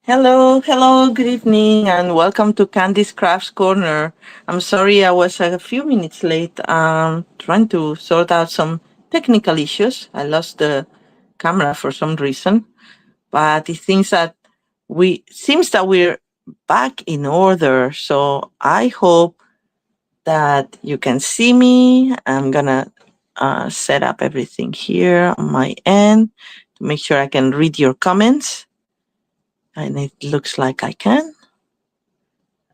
Hello, good evening, and welcome to Candy's Crafts Corner. I'm sorry I was a few minutes late. Trying to sort out some technical issues. I lost the camera for some reason, but it seems that we're back in order. So I hope that you can see me. I'm gonna set up everything here on my end to make sure I can read your comments, and it looks like I can.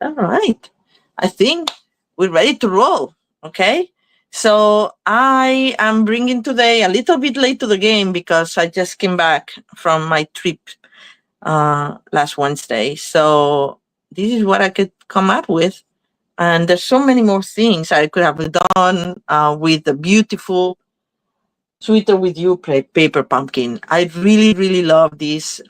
All right. I think we're ready to roll. Okay. So I am bringing today a little bit late to the game because I just came back from my trip last Wednesday. So this is what I could come up with. And there's so many more things I could have done with the beautiful Sweeter with You paper pumpkin. I really, really love this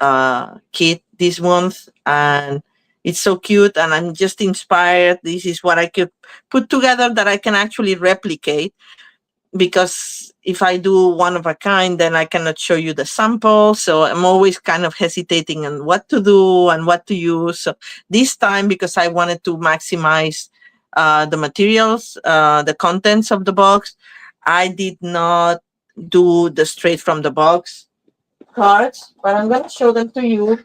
kit this month, and it's so cute. And I'm just inspired. This is what I could put together that I can actually replicate, because if I do one of a kind, then I cannot show you the sample. So I'm always kind of hesitating on what to do and what to use. So this time, because I wanted to maximize the materials, the contents of the box, I did not do the straight from the box cards, but I'm going to show them to you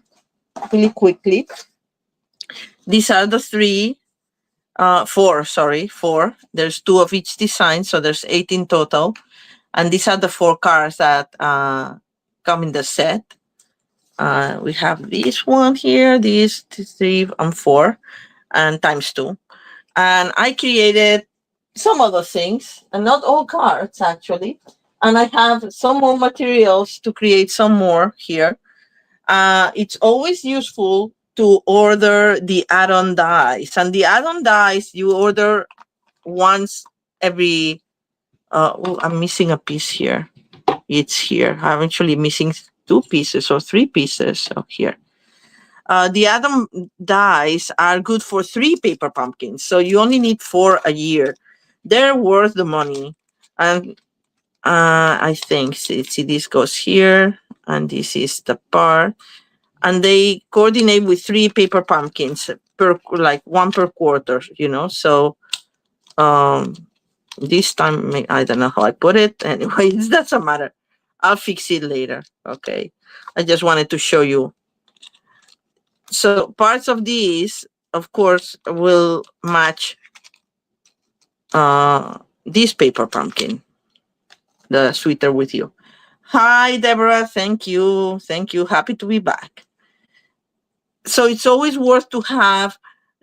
really quickly. These are the four. There's two of each design, so there's 8 in total. And these are the 4 cards that come in the set. We have this one here, these 3 and 4, and times 2. And I created some other things, and not all cards actually. And I have some more materials to create some more here. It's always useful to order the add-on dies. And the add-on dies you order once every... I'm missing a piece here. It's here. I'm actually missing 2 pieces or 3 pieces of here. The add-on dies are good for 3 paper pumpkins, so you only need 4 a year. They're worth the money. And I think, see, this goes here, and this is the part. And they coordinate with 3 paper pumpkins per, like 1 per quarter, So this time, I don't know how I put it. Anyway, it doesn't matter. I'll fix it later. Okay. I just wanted to show you. So parts of these, of course, will match this paper pumpkin, the Sweeter with You. Hi, Deborah. Thank you. Thank you. Happy to be back. So it's always worth to have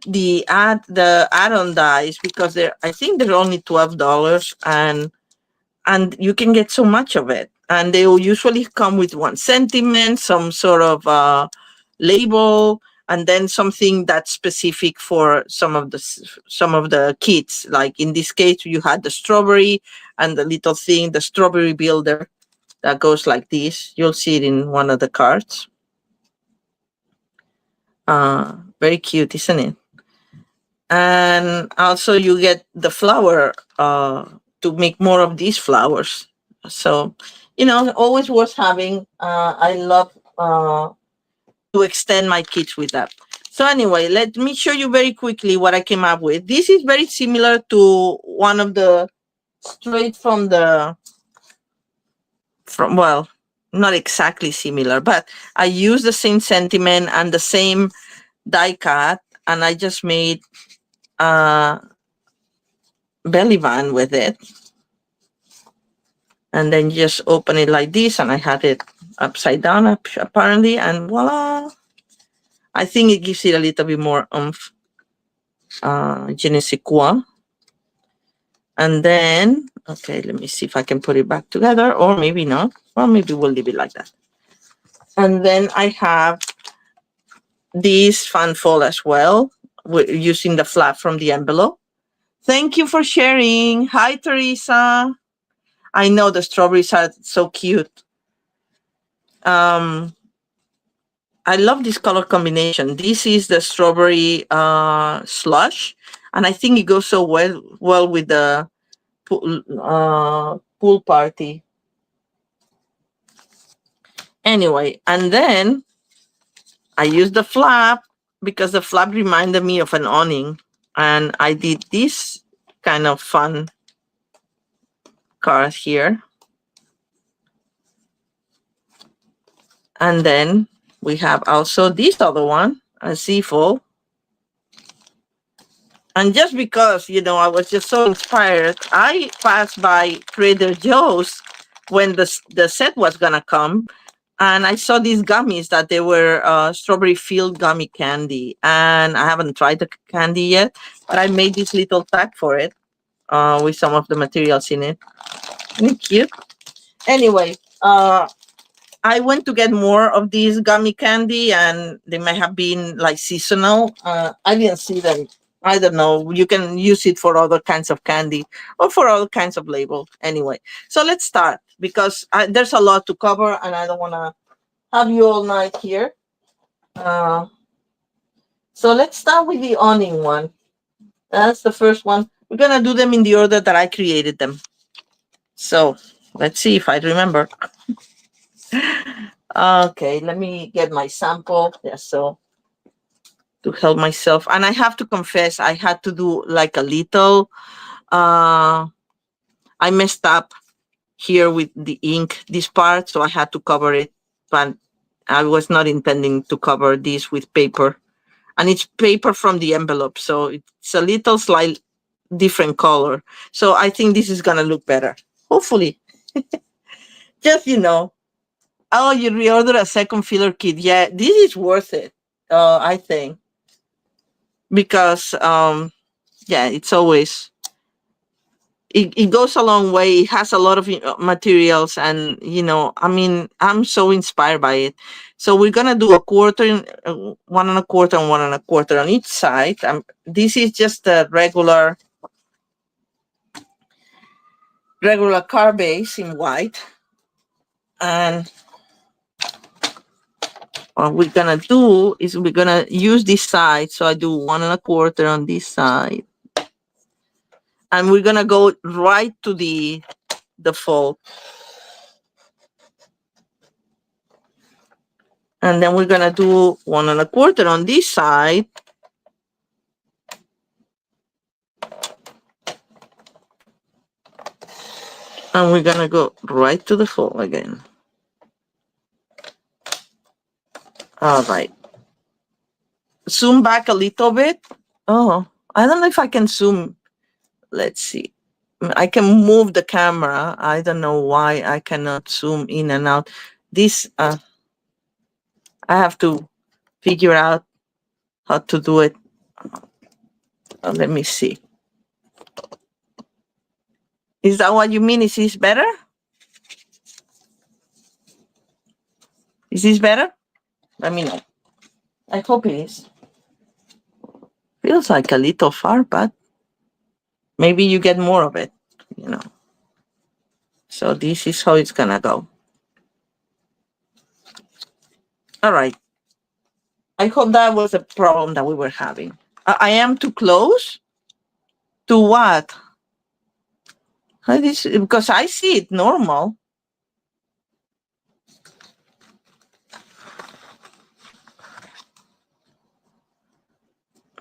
the add-on dies, because I think they're only $12, and you can get so much of it. And they will usually come with one sentiment, some sort of label, and then something that's specific for some of the kits. Like in this case, you had the strawberry and the little thing, the strawberry builder, that goes like this. You'll see it in one of the cards. Very cute, isn't it? And also you get the flower to make more of these flowers. So, always worth having. I love to extend my kits with that. So anyway, let me show you very quickly what I came up with. This is very similar to one of the straight from well, not exactly similar, but I use the same sentiment and the same die cut, and I just made a belly band with it. And then just open it like this, and I had it upside down apparently, and voila. I think it gives it a little bit more oomph. Je ne sais quoi. And then, okay, let me see if I can put it back together, or maybe not. Well, maybe we'll leave it like that. And then I have this fan fold as well, using the flap from the envelope. Thank you for sharing. Hi, Teresa. I know the strawberries are so cute. I love this color combination. This is the strawberry slush, and I think it goes so well with the pool party. Anyway, and then I used the flap because the flap reminded me of an awning. And I did this kind of fun card here. And then we have also this other one, a Seafold. And just because, I was just so inspired, I passed by Trader Joe's when the set was going to come. And I saw these gummies that they were strawberry field gummy candy. And I haven't tried the candy yet, but I made this little tag for it with some of the materials in it. Isn't it cute? Anyway, I went to get more of these gummy candy, and they may have been like seasonal. I didn't see them. I don't know. You can use it for other kinds of candy or for other kinds of labels. Anyway, so let's start because there's a lot to cover, and I don't want to have you all night here. So let's start with the awning one. That's the first one. We're gonna do them in the order that I created them. So let's see if I remember. Okay, let me get my sample. Yeah, so to help myself. And I have to confess, I had to do like a little, I messed up here with the ink, this part, so I had to cover it, but I was not intending to cover this with paper. And it's paper from the envelope, so it's a little slight different color. So I think this is gonna look better, hopefully. Just, oh, you reorder a second filler kit. Yeah, this is worth it, I think. Because yeah, it's always it goes a long way. It has a lot of materials, and I mean, I'm so inspired by it. So we're gonna do a quarter, 1 1/4 and 1 1/4 on each side. This is just a regular card base in white, and what we're gonna do is we're gonna use this side. So I do 1 1/4 on this side. And we're gonna go right to the fold. And then we're gonna do 1 1/4 on this side. And we're gonna go right to the fold again. All right. Zoom back a little bit. Oh, I don't know if I can zoom. Let's see. I can move the camera. I don't know why I cannot zoom in and out. This, I have to figure out how to do it. Let me see. Is that what you mean? Is this better? Is this better? Let me know. I hope it is. Feels like a little far, but maybe you get more of it, So this is how it's gonna go. All right. I hope that was a problem that we were having. I am too close? To what? Because I see it normal.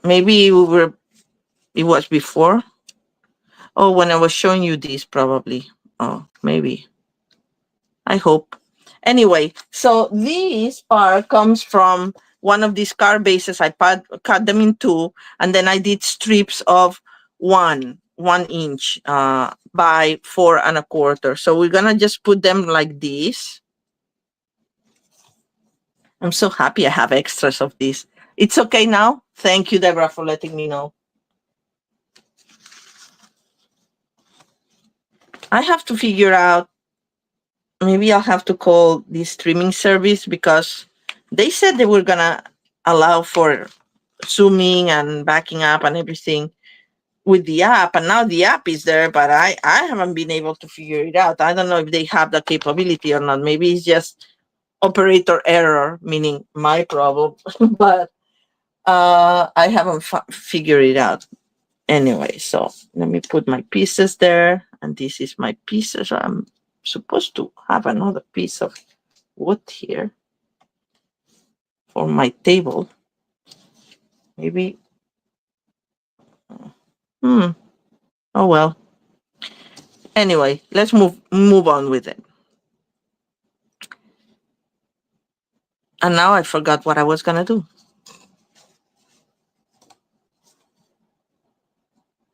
Maybe it was before. Oh, when I was showing you this, probably. Oh, maybe. I hope. Anyway, so this part comes from one of these card bases. I cut them in two, and then I did strips of 1 inch by 4 1/4. So we're gonna just put them like this. I'm so happy I have extras of this. It's okay now? Thank you, Deborah, for letting me know. I have to figure out, maybe I'll have to call this streaming service because they said they were gonna allow for zooming and backing up and everything with the app, and now the app is there, but I haven't been able to figure it out. I don't know if they have the capability or not. Maybe it's just operator error, meaning my problem, but I haven't figured it out. Anyway, so let me put my pieces there, and this is my pieces. I'm supposed to have another piece of wood here. for my table. Maybe. Oh well. Anyway, let's move on with it. And now I forgot what I was gonna do.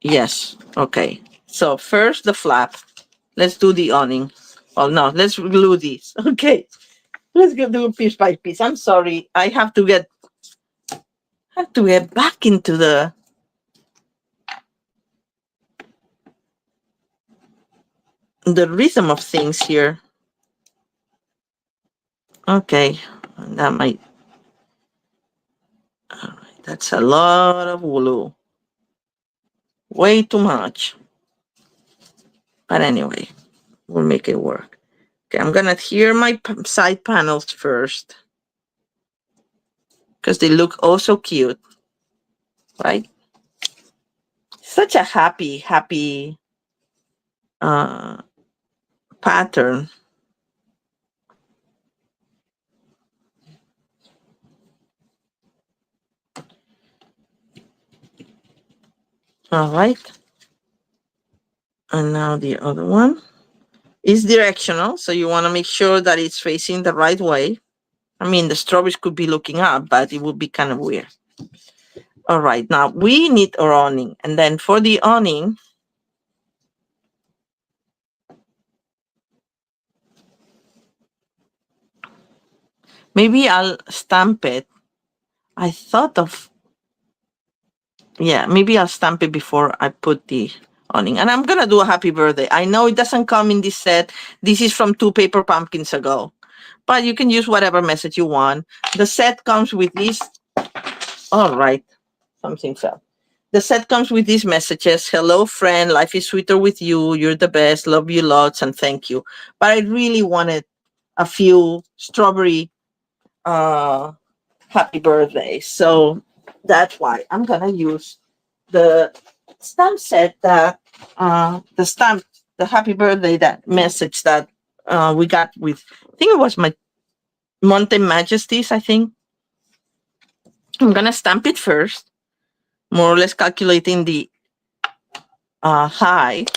Yes. Okay. So first the flap. Let's do the awning. Oh no, let's glue these. Okay. Let's go do piece by piece. I'm sorry. I have to get back into the rhythm of things here. Okay. That might. All right. That's a lot of glue. Way too much. But anyway, we'll make it work. Okay, I'm gonna adhere my side panels first because they look oh so cute, right? Such a happy pattern. All right. And now the other one is directional, so you want to make sure that it's facing the right way. I mean, the strawberries could be looking up, but it would be kind of weird. All right, now we need our awning. And then for the awning, maybe I'll stamp it. I thought of, yeah, maybe I'll stamp it before I put the awning. And I'm going to do a happy birthday. I know it doesn't come in this set. This is from 2 paper pumpkins ago. But you can use whatever message you want. The set comes with this. All right. Something fell. The set comes with these messages. Hello, friend. Life is sweeter with you. You're the best. Love you lots and thank you. But I really wanted a few strawberry happy birthday. So that's why I'm going to use the stamp set that the happy birthday, that message that we got with, I think it was my Monte Majesties, I think. I'm going to stamp it first, more or less calculating the height.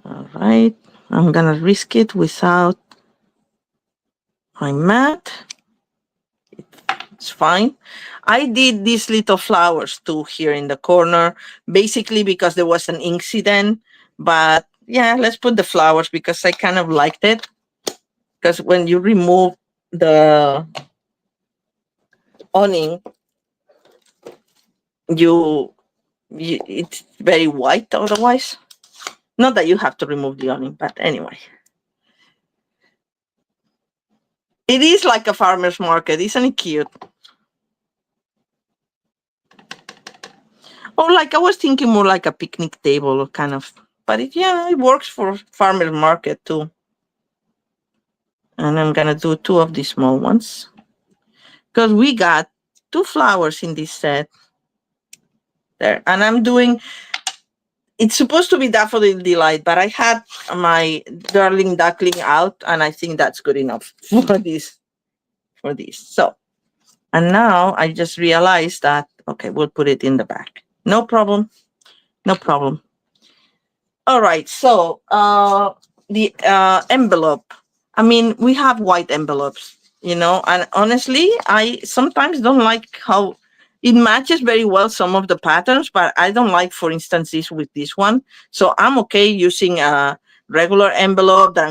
All right, I'm going to risk it without my mat. It's fine. I did these little flowers too here in the corner, basically because there was an incident. But yeah, let's put the flowers because I kind of liked it. Because when you remove the awning, it's very white otherwise. Not that you have to remove the awning, but anyway. It is like a farmer's market, isn't it cute? Or like I was thinking more like a picnic table kind of, but it works for farmer's market too. And I'm gonna do 2 of these small ones because we got 2 flowers in this set there. And I'm doing, it's supposed to be Daffodil Delight, but I had my Darling Duckling out and I think that's good enough for this. So, and now I just realized that, okay, we'll put it in the back. No problem. All right, so the envelope. I mean, we have white envelopes, and honestly, I sometimes don't like how it matches very well some of the patterns, but I don't like, for instance, this with this one. So I'm okay using a regular envelope that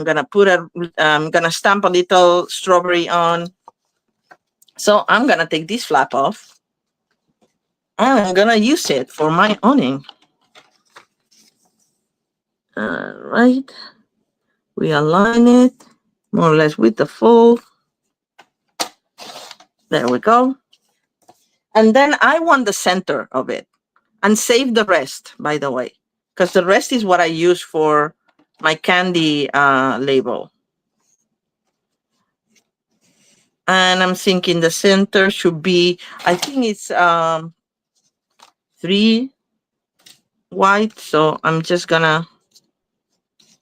I'm gonna stamp a little strawberry on. So I'm gonna take this flap off and I'm gonna use it for my awning. All right. We align it more or less with the fold. There we go. And then I want the center of it and save the rest, by the way, because the rest is what I use for my candy label. And I'm thinking the center should be, I think it's 3 wide. So I'm just gonna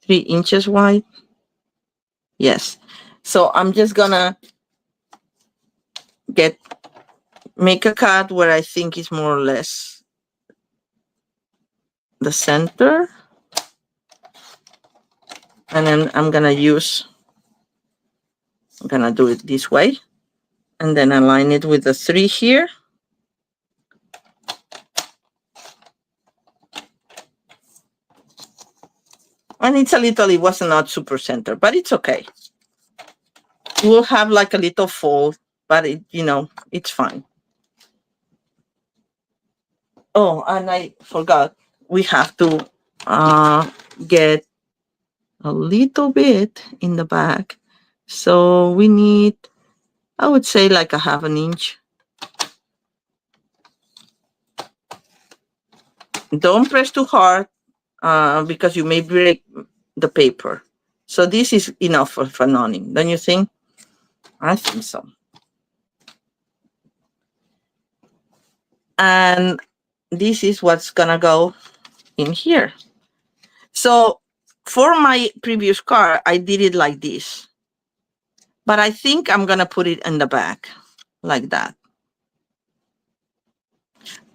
3 inches wide. Yes. So I'm just gonna make a cut where I think is more or less the center. And then I'm gonna do it this way. And then align it with the 3 here. And it was not super center, but it's okay. We'll have like a little fold, but it's fine. Oh, and I forgot, we have to get a little bit in the back. So we need, I would say, like a 1/2 inch. Don't press too hard because you may break the paper. So this is enough for an awning, don't you think? I think so. And this is what's gonna go in here. So for my previous car, I did it like this. But I think I'm gonna put it in the back, like that.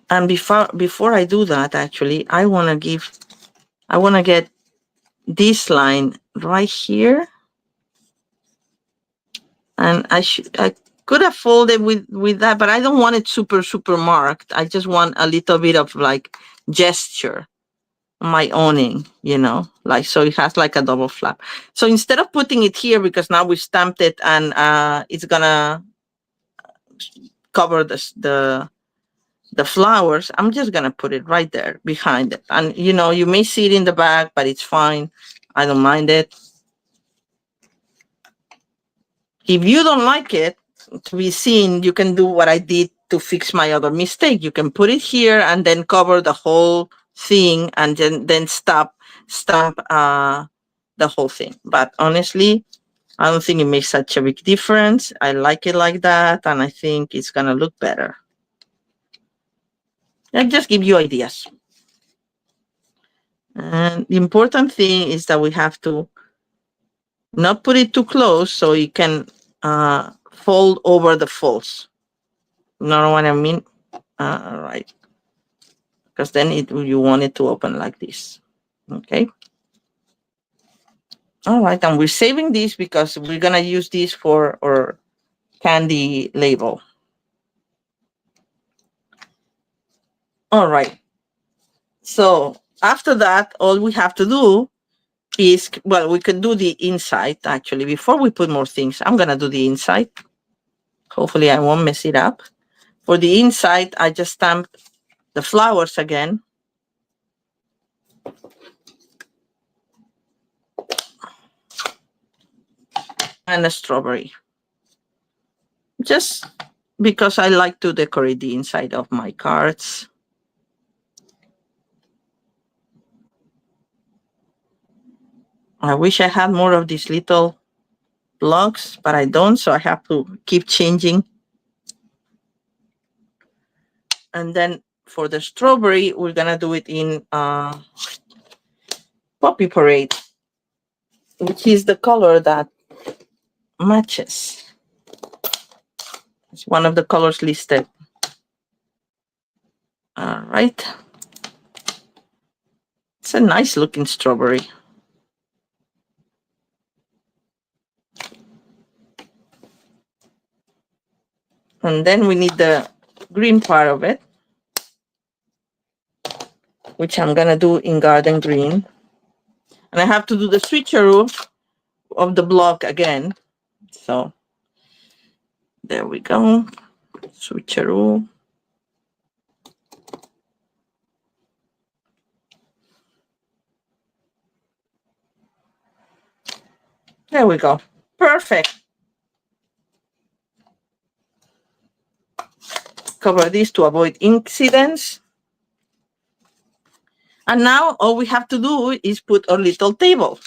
And before I do that, actually, I wanna get this line right here. And I could have folded with that, but I don't want it super marked. I just want a little bit of like gesture, my awning, like, so it has like a double flap. So instead of putting it here, because now we stamped it and it's gonna cover the flowers, I'm just gonna put it right there behind it. And you may see it in the back, but it's fine. I don't mind it. If you don't like it to be seen, you can do what I did to fix my other mistake. You can put it here and then cover the whole thing and then stamp the whole thing. But honestly, I don't think it makes such a big difference. I like it like that, and I think it's gonna look better. I just give you ideas. And the important thing is that we have to not put it too close so it can fold over the folds. You know what I mean? Right. Because then you want it to open like this. Okay. All right, and we're saving this because we're gonna use this for our candy label. All right. So after that, all we have to do is, well, we can do the inside actually. Before we put more things, I'm gonna do the inside. Hopefully I won't mess it up. For the inside, I just stamped the flowers again. And a strawberry. Just because I like to decorate the inside of my cards. I wish I had more of these little blocks, but I don't, so I have to keep changing. And then for the strawberry, we're gonna do it in Poppy Parade, which is the color that matches. It's one of the colors listed. All right. It's a nice looking strawberry. And then we need the green part of it, which I'm gonna do in garden green. And I have to do the switcheroo of the block again. So there we go. Switcheroo. There we go. Perfect. Cover this to avoid incidents. And now all we have to do is put our little table.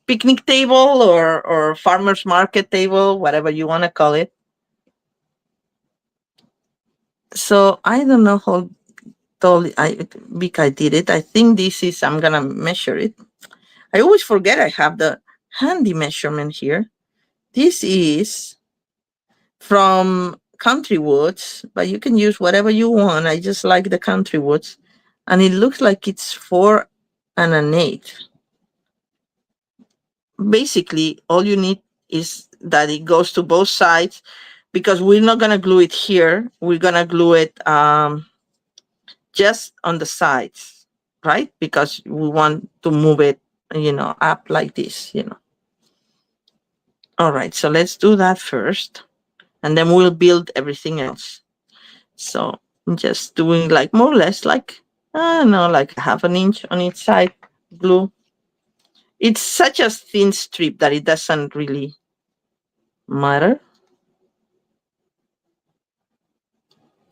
Picnic table or farmer's market table, whatever you want to call it. So I don't know how big I did it. I think this is, I'm going to measure it. I always forget I have the handy measurement here. This is from Country Woods, but you can use whatever you want. I just like the Country Woods. And it looks like it's 4 1/8. Basically, all you need is that it goes to both sides, because we're not going to glue it here. We're going to glue it just on the sides, right? Because we want to move it, up like this. All right, so let's do that first, and then we'll build everything else. So I'm just doing like more or less like, I don't know, like 1/2 inch on each side glue. It's such a thin strip that it doesn't really matter.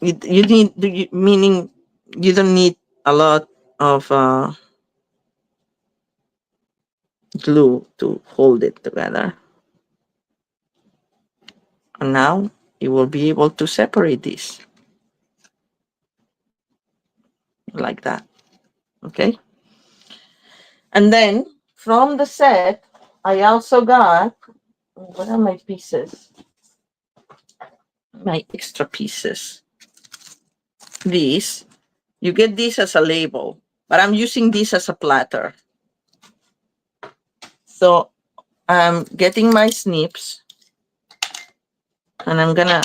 Meaning you don't need a lot of glue to hold it together. And now you will be able to separate this like that. Okay. And then from the set, I also got, what are my pieces? My extra pieces. These, you get this as a label, but I'm using this as a platter. So I'm getting my snips, and I'm gonna,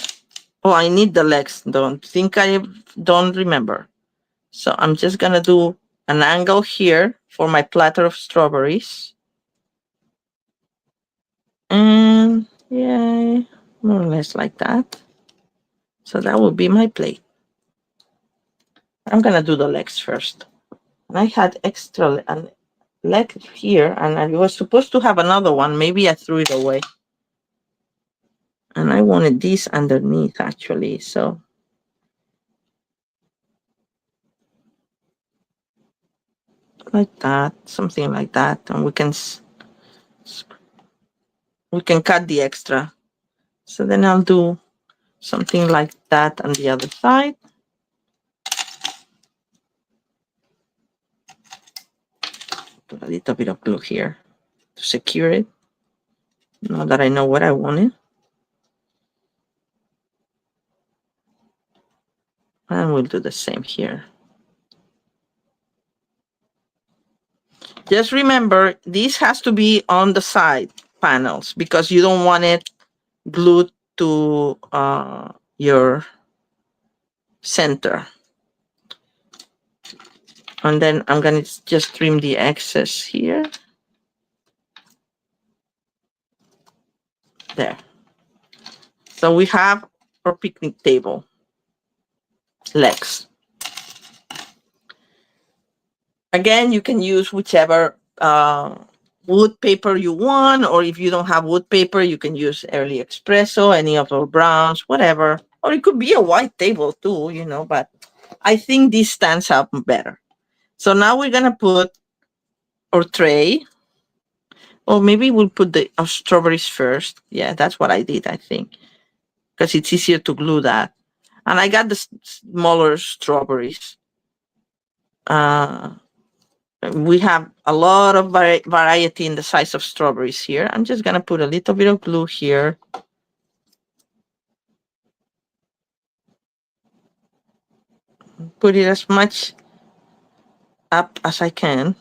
I need the legs. Don't remember. So I'm just gonna do an angle here for my platter of strawberries. And yeah, more or less like that. So that will be my plate. I'm gonna do the legs first. And I had extra leg here, and I was supposed to have another one. Maybe I threw it away. And I wanted this underneath actually, so. Like that, something like that. And we can cut the extra. So then I'll do something like that on the other side. Put a little bit of glue here to secure it. Now that I know what I wanted. And we'll do the same here. Just remember, this has to be on the side panels because you don't want it glued to your center. And then I'm going to just trim the excess here. There. So we have our picnic table legs. Again, you can use whichever wood paper you want, or if you don't have wood paper, you can use Early Espresso, any of our browns, whatever. Or it could be a white table too, but I think this stands out better. So now we're going to put our tray, or maybe we'll put our strawberries first. Yeah, that's what I did, I think, because it's easier to glue that. And I got the smaller strawberries. We have a lot of variety in the size of strawberries here. I'm just going to put a little bit of glue here. Put it as much up as I can.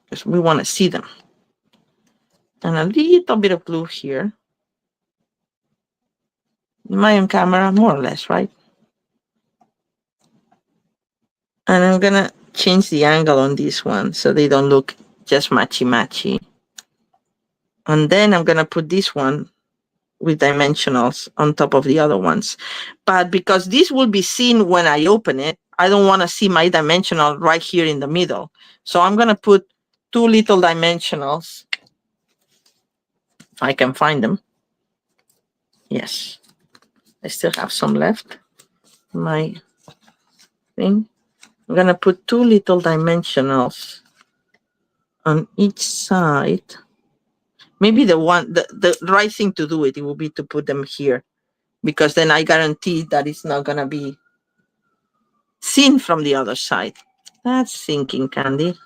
Because we want to see them. And a little bit of glue here. Am I on camera? More or less, right? And I'm going to change the angle on this one so they don't look just matchy-matchy. And then I'm going to put this one with dimensionals on top of the other ones. But because this will be seen when I open it, I don't want to see my dimensional right here in the middle. So I'm going to put 2 little dimensionals. If I can find them. Yes. I still have some left. My thing. I'm going to put 2 little dimensionals on each side. Maybe the right thing to do it will be to put them here, because then I guarantee that it's not going to be seen from the other side. That's sinking, Candy.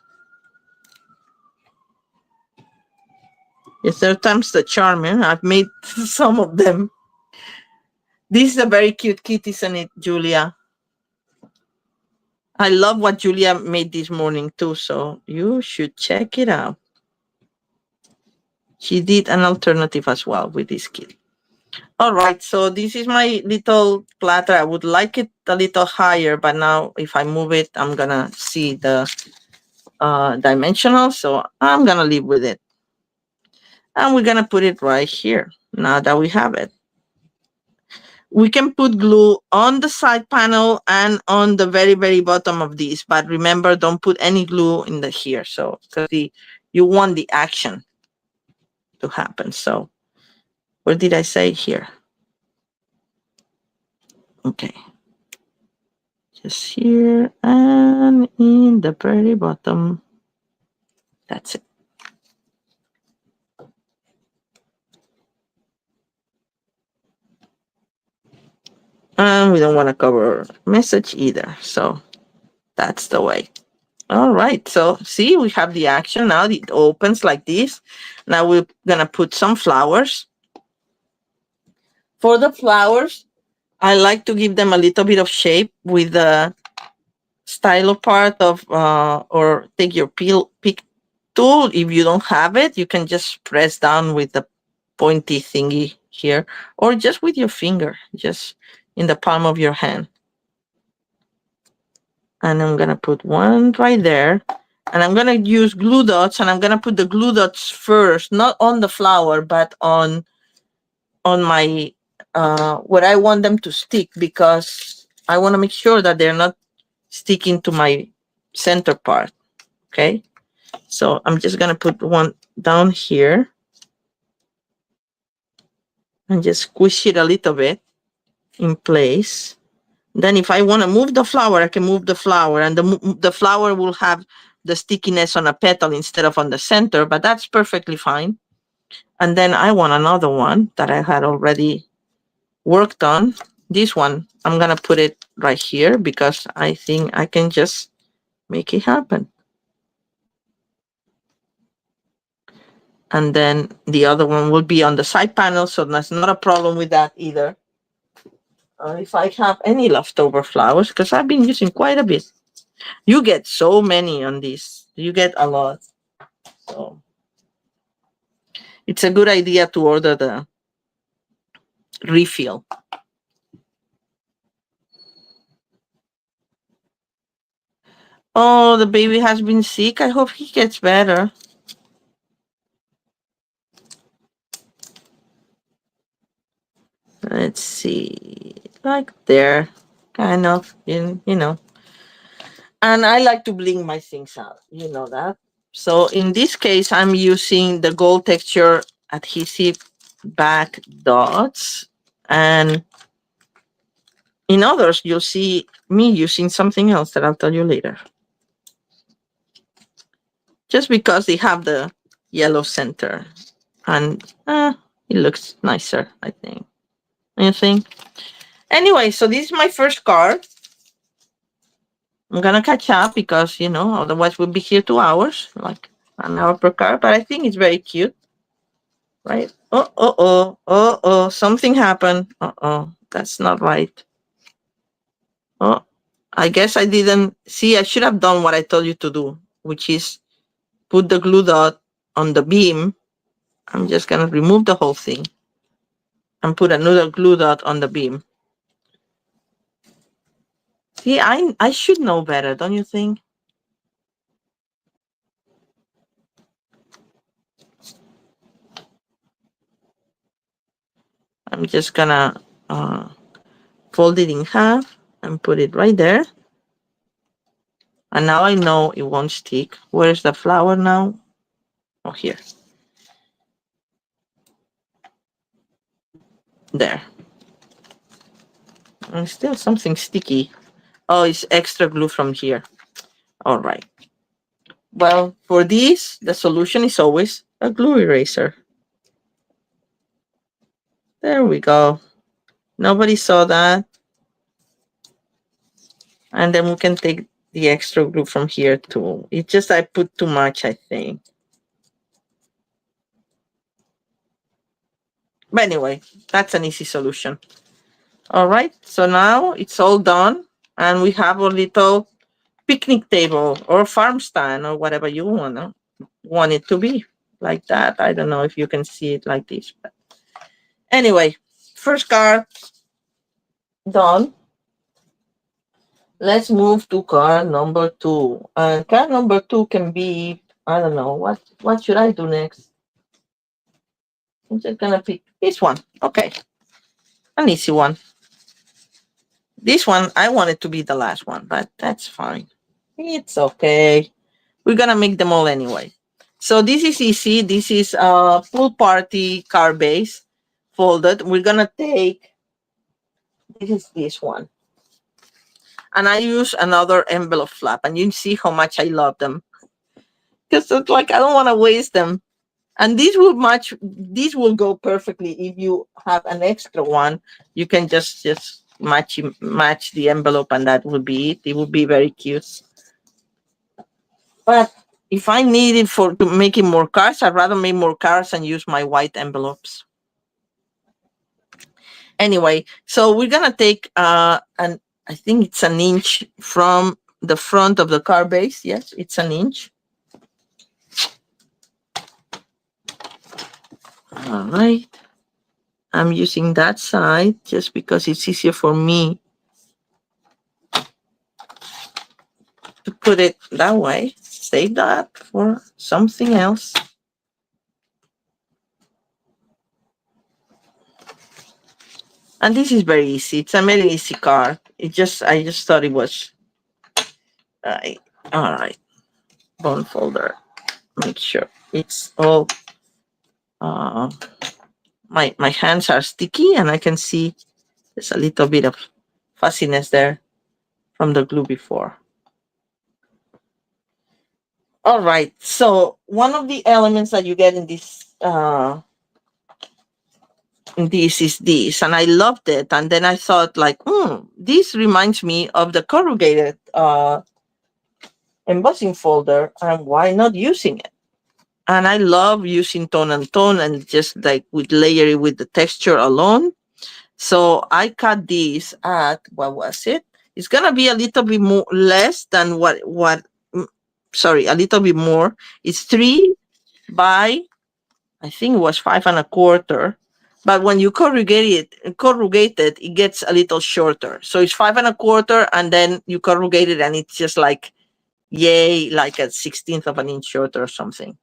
The third time's the charm, eh? I've made some of them. This is a very cute kit, isn't it, Julia? I love what Julia made this morning too, so you should check it out. She did an alternative as well with this kit. All right, so this is my little platter. I would like it a little higher, but now if I move it, I'm gonna see the dimensional, so I'm gonna leave with it. And we're gonna put it right here, now that we have it. We can put glue on the side panel and on the very, very bottom of these, but remember, don't put any glue in the here, so because you want the action to happen. So where did I say here? Okay. Just here and in the very bottom. That's it. And we don't want to cover message either. So that's the way. All right. So see, we have the action now. It opens like this. Now we're going to put some flowers. For the flowers, I like to give them a little bit of shape with the stylo part of, or take your pick tool. If you don't have it, you can just press down with the pointy thingy here, or just with your finger, just in the palm of your hand. And I'm gonna put one right there, and I'm gonna use glue dots, and I'm gonna put the glue dots first, not on the flower, but on my where I want them to stick, because I want to make sure that they're not sticking to my center part. Okay, so I'm just gonna put one down here and just squish it a little bit in place. Then if I want to move the flower, I can move the flower, and the flower will have the stickiness on a petal instead of on the center, but that's perfectly fine. And then I want another one that I had already worked on. This one, I'm going to put it right here because I think I can just make it happen. And then the other one will be on the side panel, so that's not a problem with that either. If I have any leftover flowers, because I've been using quite a bit. You get so many on this. You get a lot. So it's a good idea to order the refill. Oh, the baby has been sick. I hope he gets better. Let's see. Like there. Kind of, you know. And I like to bling my things out. You know that. So in this case, I'm using the gold texture adhesive back dots. And in others, you'll see me using something else that I'll tell you later. Just because they have the yellow center. And it looks nicer, I think. You think? Anyway, so this is my first card. I'm going to catch up because, otherwise we'll be here 2 hours, like an hour per card. But I think it's very cute. Right? Something happened. That's not right. Oh, I guess I didn't see. I should have done what I told you to do, which is put the glue dot on the beam. I'm just going to remove the whole thing and put another glue dot on the beam. See, I should know better, don't you think? I'm just gonna fold it in half and put it right there. And now I know it won't stick. Where's the flower now? Oh, here. There. And still something sticky. Oh, it's extra glue from here. All right. Well, for this, the solution is always a glue eraser. There we go. Nobody saw that. And then we can take the extra glue from here too. It's just I put too much, I think. But anyway, that's an easy solution. All right, so now it's all done, and we have a little picnic table or farm stand or whatever you want it to be, like that. I don't know if you can see it like this, but anyway, first card done. Let's move to card number 2. Card number 2 can be, I don't know, what should I do next? I'm just gonna pick this one. Okay, an easy one. This one, I want it to be the last one, but that's fine. It's okay. We're gonna make them all anyway. So this is easy. This is a pool party card base folded. We're gonna take, this is this one. And I use another envelope flap, and you see how much I love them. Because it's like, I don't want to waste them. And these will match, these will go perfectly. If you have an extra one, you can just match the envelope, and that would be it. It would be very cute. But if I need it to make it more cards, I'd rather make more cards and use my white envelopes. Anyway, so we're gonna take I think it's an inch from the front of the card base. Yes, it's an inch. All right. I'm using that side just because it's easier for me to put it that way. Save that for something else. And this is very easy. It's a very easy card. I just thought it was right. All right. Bone folder. Make sure it's all. My hands are sticky, and I can see there's a little bit of fussiness there from the glue before. All right. So one of the elements that you get in this is this, and I loved it. And then I thought, like, this reminds me of the corrugated embossing folder, and why not using it? And I love using tone and tone, and just like with layer it with the texture alone. So I cut this at, what was it? It's gonna be a little bit more less than a little bit more. It's 3 by, I think it was 5 1/4. But when you corrugate it, it gets a little shorter. So it's 5 1/4, and then you corrugate it, and it's just like, yay, like a 1/16 of an inch shorter or something.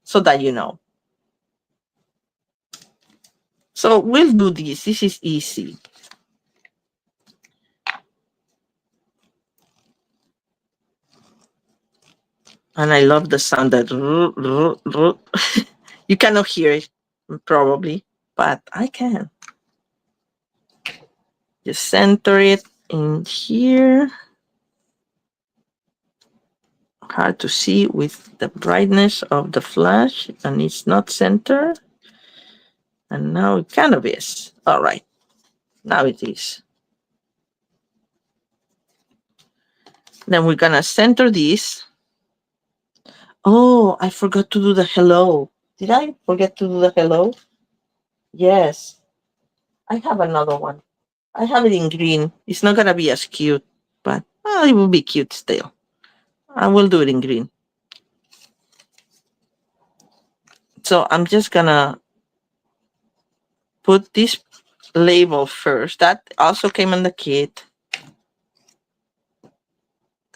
So that you know. So we'll do this. This is easy. And I love the sound that you cannot hear it probably, but I can. Just center it in here. Hard to see with the brightness of the flash, and it's not centered. And now it kind of is. All right. Now it is. Then we're gonna center this. Oh, I forgot to do the hello. Did I forget to do the hello? Yes. I have another one. I have it in green. It's not gonna be as cute, but it will be cute still. I will do it in green. So I'm just gonna put this label first. That also came in the kit.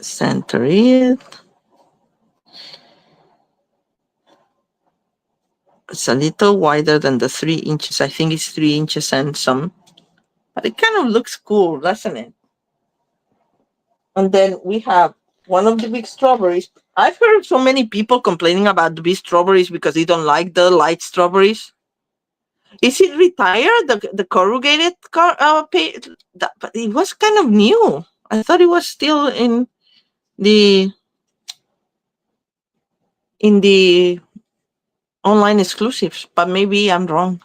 Center it. It's a little wider than the 3 inches. I think it's 3 inches and some. But it kind of looks cool, doesn't it? And then we have one of the big strawberries. I've heard so many people complaining about the big strawberries because they don't like the light strawberries. Is it retired, the corrugated but it was kind of new. I thought it was still in the online exclusives, but maybe I'm wrong.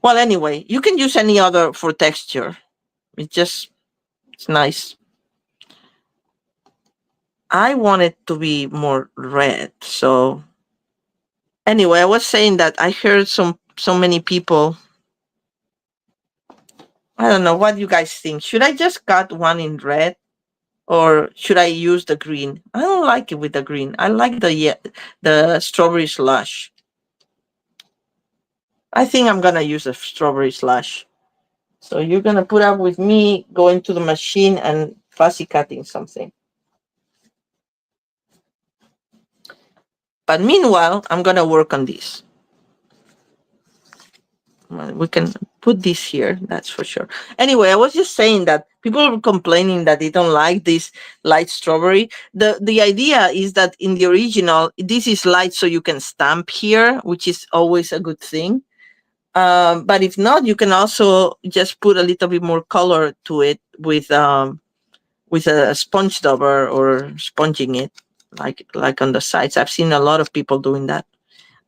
Well, anyway, you can use any other for texture. It's nice. I want it to be more red. So anyway, I was saying that I heard so many people. I don't know what you guys think. Should I just cut one in red or should I use the green? I don't like it with the green. I like the strawberry slush. I think I'm gonna use a strawberry slush. So you're gonna put up with me going to the machine and fussy cutting something. But meanwhile, I'm gonna work on this. We can put this here, that's for sure. Anyway, I was just saying that people are complaining that they don't like this light strawberry. The idea is that in the original, this is light so you can stamp here, which is always a good thing. But if not, you can also just put a little bit more color to it with a sponge dauber or sponging it like on the sides. I've seen a lot of people doing that.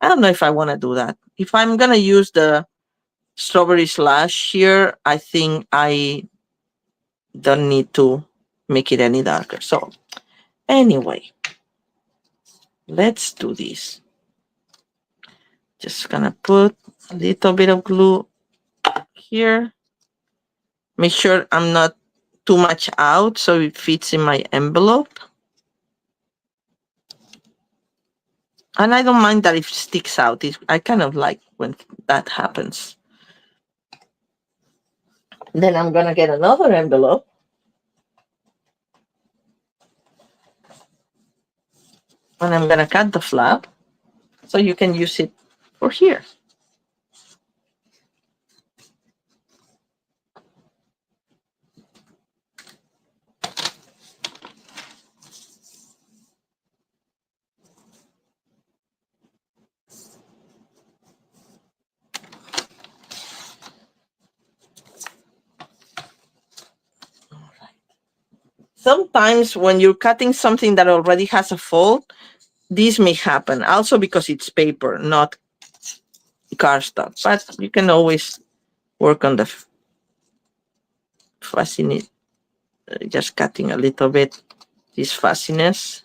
I don't know if I want to do that. If I'm gonna use the strawberry slush here, I think I don't need to make it any darker. So anyway, let's do this. Just gonna put a little bit of glue here. Make sure I'm not too much out so it fits in my envelope. And I don't mind that it sticks out. I kind of like when that happens. Then I'm gonna get another envelope. And I'm gonna cut the flap so you can use it for here. Sometimes when you're cutting something that already has a fold, this may happen. Also because it's paper, not cardstock. But you can always work on the fussiness, just cutting a little bit this fussiness.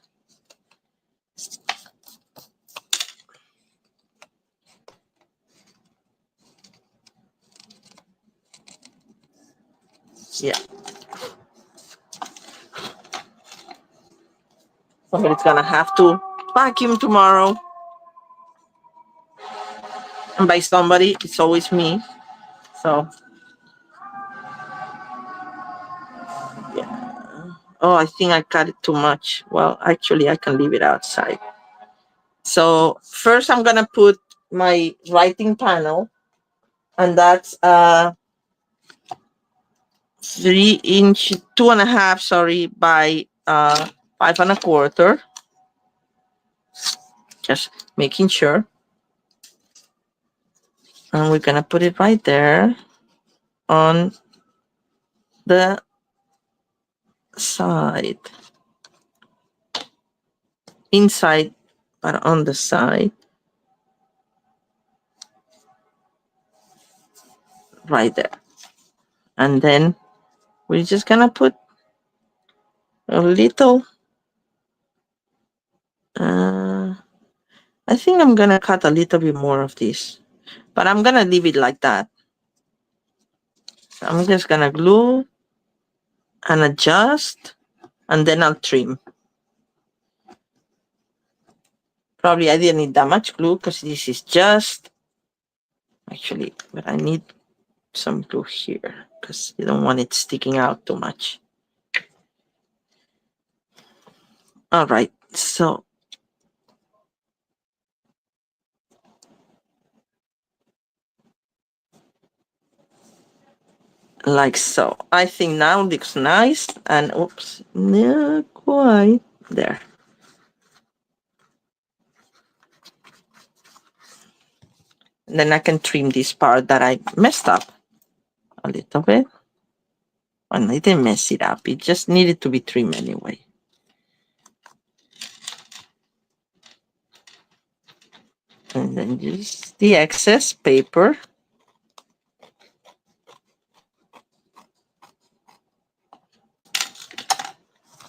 Yeah. Somebody's gonna have to vacuum tomorrow. And by somebody, it's always me. So, yeah. Oh, I think I cut it too much. Well, actually, I can leave it outside. So first I'm gonna put my writing panel, and that's 3 inch, 2.5, sorry, by 5.25. Just making sure. And we're gonna put it right there on the side. Inside, but on the side. Right there. And then we're just gonna put a little, I think I'm gonna cut a little bit more of this, but I'm gonna leave it like that. I'm just gonna glue and adjust, and then I'll trim. Probably I didn't need that much glue because this is just, actually, but I need some glue here because you don't want it sticking out too much. All right, so like so. I think now looks nice, and oops, not quite there. And then I can trim this part that I messed up a little bit. Well, I didn't mess it up. It just needed to be trimmed anyway. And then use the excess paper.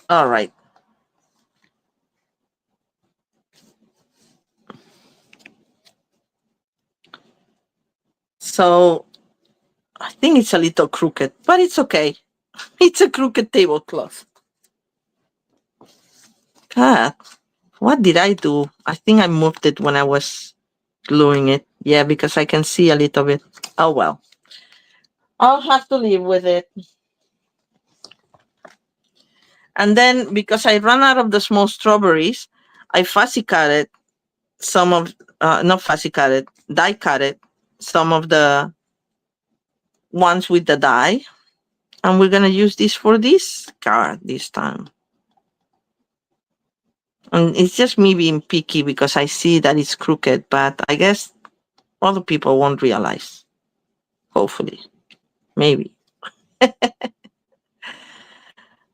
All right. So I think it's a little crooked, but it's okay. It's a crooked tablecloth. God, what did I do? I think I moved it when I was gluing it. Yeah, because I can see a little bit. Oh well. I'll have to live with it. And then because I ran out of the small strawberries, I fussy cut it. Some of not fussy cut it, die cut it. Some of the ones with the die, and we're gonna use this for this card this time. And it's just me being picky because I see that it's crooked, but I guess other people won't realize. Hopefully, maybe.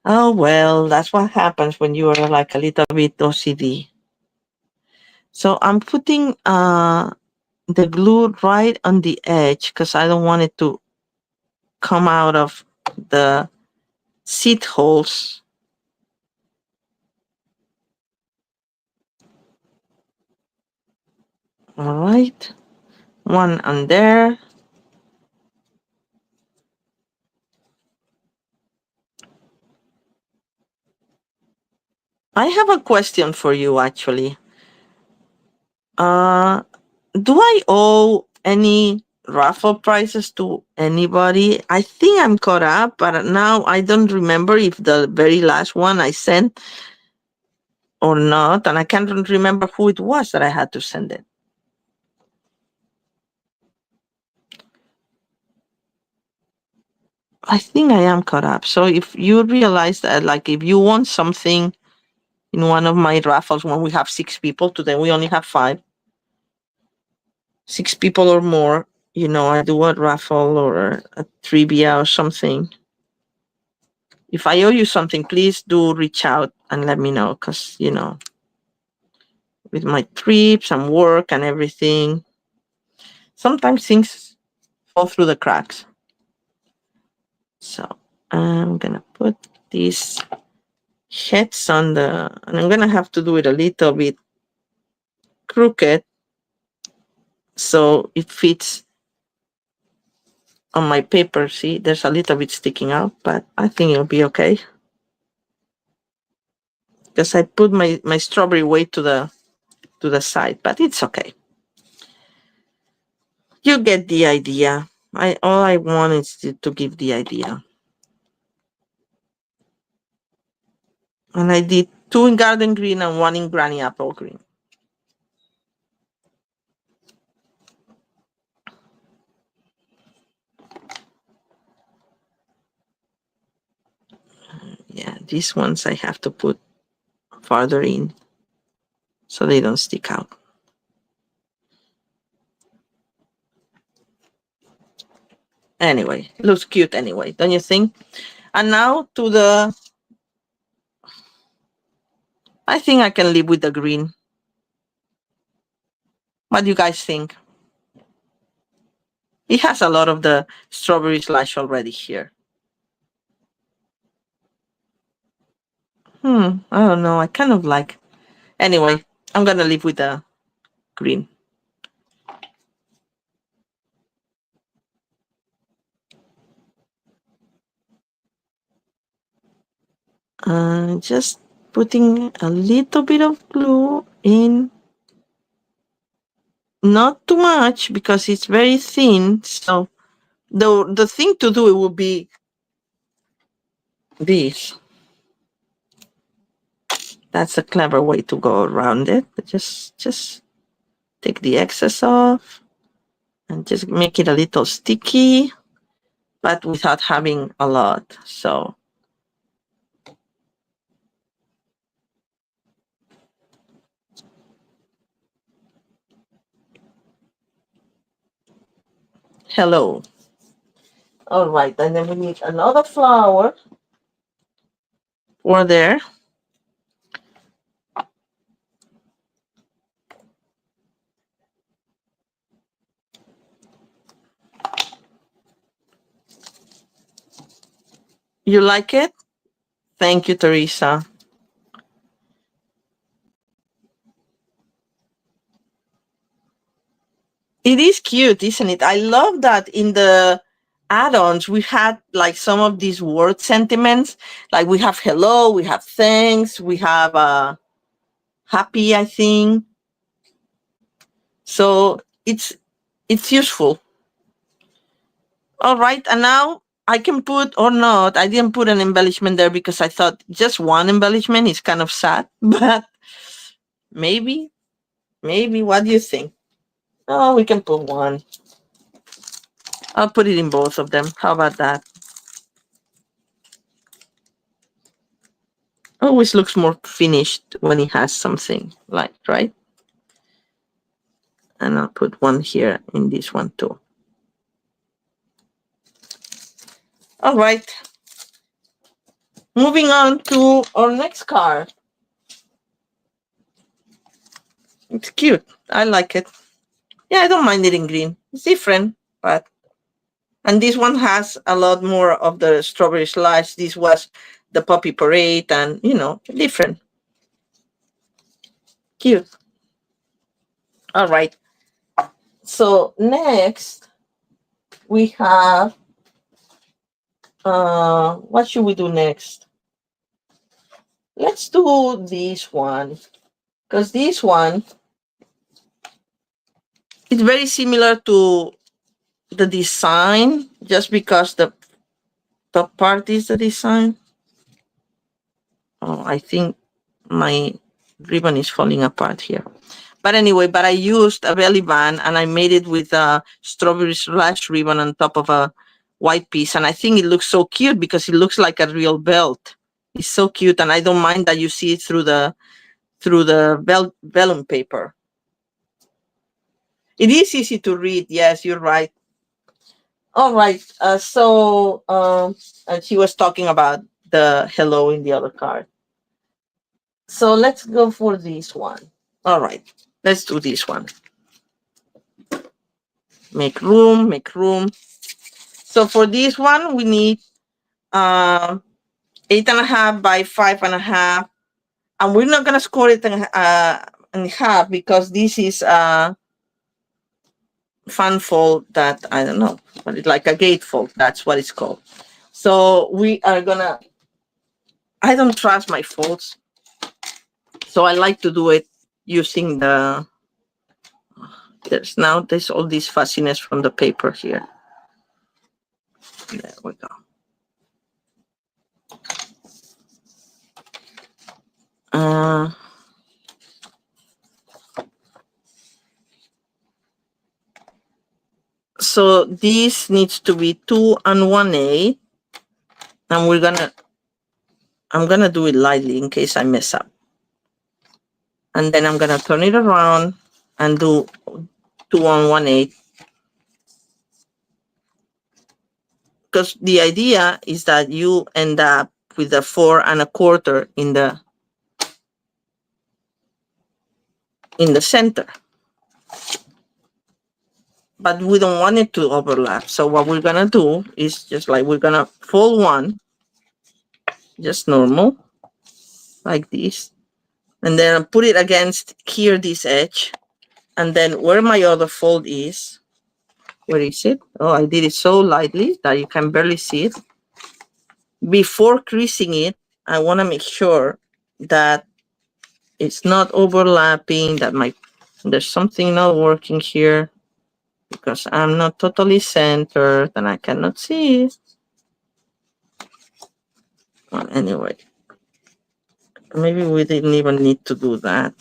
Oh well, that's what happens when you are like a little bit OCD. So I'm putting the glue right on the edge because I don't want it to come out of the seat holes. All right, one on there. I have a question for you actually. Do I owe any raffle prizes to anybody? I think I'm caught up, but now I don't remember if the very last one I sent or not, and I can't remember who it was that I had to send it. I think I am caught up. So if you realize that, like, if you want something in one of my raffles when we have 6 people, today we only have 5, 6 people or more, I do a raffle or a trivia or something. If I owe you something, please do reach out and let me know because, with my trips and work and everything, sometimes things fall through the cracks. So I'm going to put these heads on and I'm going to have to do it a little bit crooked so it fits on my paper. See, there's a little bit sticking out, but I think it'll be okay. Because I put my strawberry way to the side, but it's okay. You get the idea. All I want is to give the idea. And I did 2 in garden green and 1 in granny apple green. Yeah, these ones I have to put farther in so they don't stick out. Anyway, looks cute anyway, don't you think? And now I think I can live with the green. What do you guys think? It has a lot of the strawberry slash already here. I don't know. I kind of like. Anyway, I'm gonna live with the green. Just putting a little bit of glue in. Not too much because it's very thin. So the thing to do it would be this. That's a clever way to go around it. Just take the excess off and just make it a little sticky, but without having a lot. So hello. All right, and then we need another flower for there. You like it? Thank you, Teresa. It is cute, isn't it? I love that in the add-ons we had like some of these word sentiments. Like we have hello, we have thanks, we have happy, I think. So it's useful. All right, and now I can put or not. I didn't put an embellishment there because I thought just one embellishment is kind of sad, but maybe, what do you think? Oh, we can put one. I'll put it in both of them. How about that? Always looks more finished when it has something like, right? And I'll put one here in this one too. All right. Moving on to our next card. It's cute. I like it. Yeah, I don't mind it in green. It's different, but and this one has a lot more of the strawberry slice. This was the poppy parade and, different. Cute. All right. So next we have, what should we do next? Let's do this one, because this one is very similar to the design, just because the top part is the design. Oh, I think my ribbon is falling apart here. But anyway, I used a belly band and I made it with a strawberry slash ribbon on top of a white piece. And I think it looks so cute because it looks like a real belt. It's so cute. And I don't mind that you see it through the vellum paper. It is easy to read. Yes, you're right. All right. So she was talking about the hello in the other card. So let's go for this one. All right. Let's do this one. Make room, make room. So for this one, we need 8.5 by 5.5. And we're not going to score it in half because this is fan fold that, I don't know, but it's like a gatefold. That's what it's called. So we are going to, I don't trust my folds. So I like to do it using the, there's all this fussiness from the paper here. There we go. So this needs to be 2 1/8, and I'm gonna do it lightly in case I mess up. And then I'm gonna turn it around and do 2 1/8. Because the idea is that you end up with a 4 1/4 in the center. But we don't want it to overlap. So what we're gonna do is just like we're gonna fold one, just normal, like this. And then put it against here, this edge. And then where my other fold is, where is it? Oh, I did it so lightly that you can barely see it. Before creasing it, I want to make sure that it's not overlapping, that there's something not working here because I'm not totally centered and I cannot see it. Well, anyway, maybe we didn't even need to do that.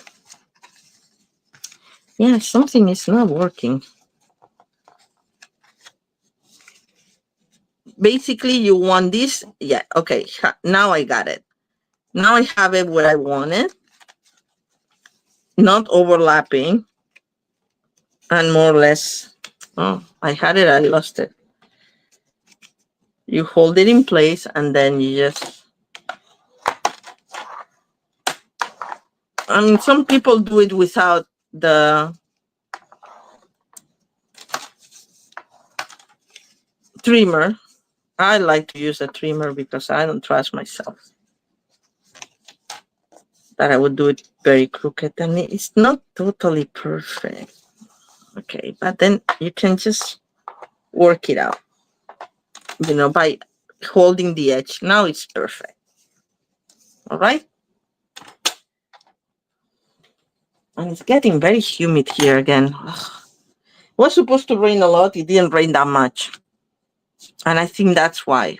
Yeah, something is not working. Basically, you want this. Yeah, okay, now I got it. Now I have it where I want it, not overlapping, and more or less, oh, I had it, I lost it. You hold it in place and then you just, I mean, some people do it without the trimmer. I like to use a trimmer because I don't trust myself that I would do it very crooked, and it's not totally perfect. Okay, but then you can just work it out, by holding the edge. Now it's perfect. All right. And it's getting very humid here again. Ugh. It was supposed to rain a lot. It didn't rain that much. And I think that's why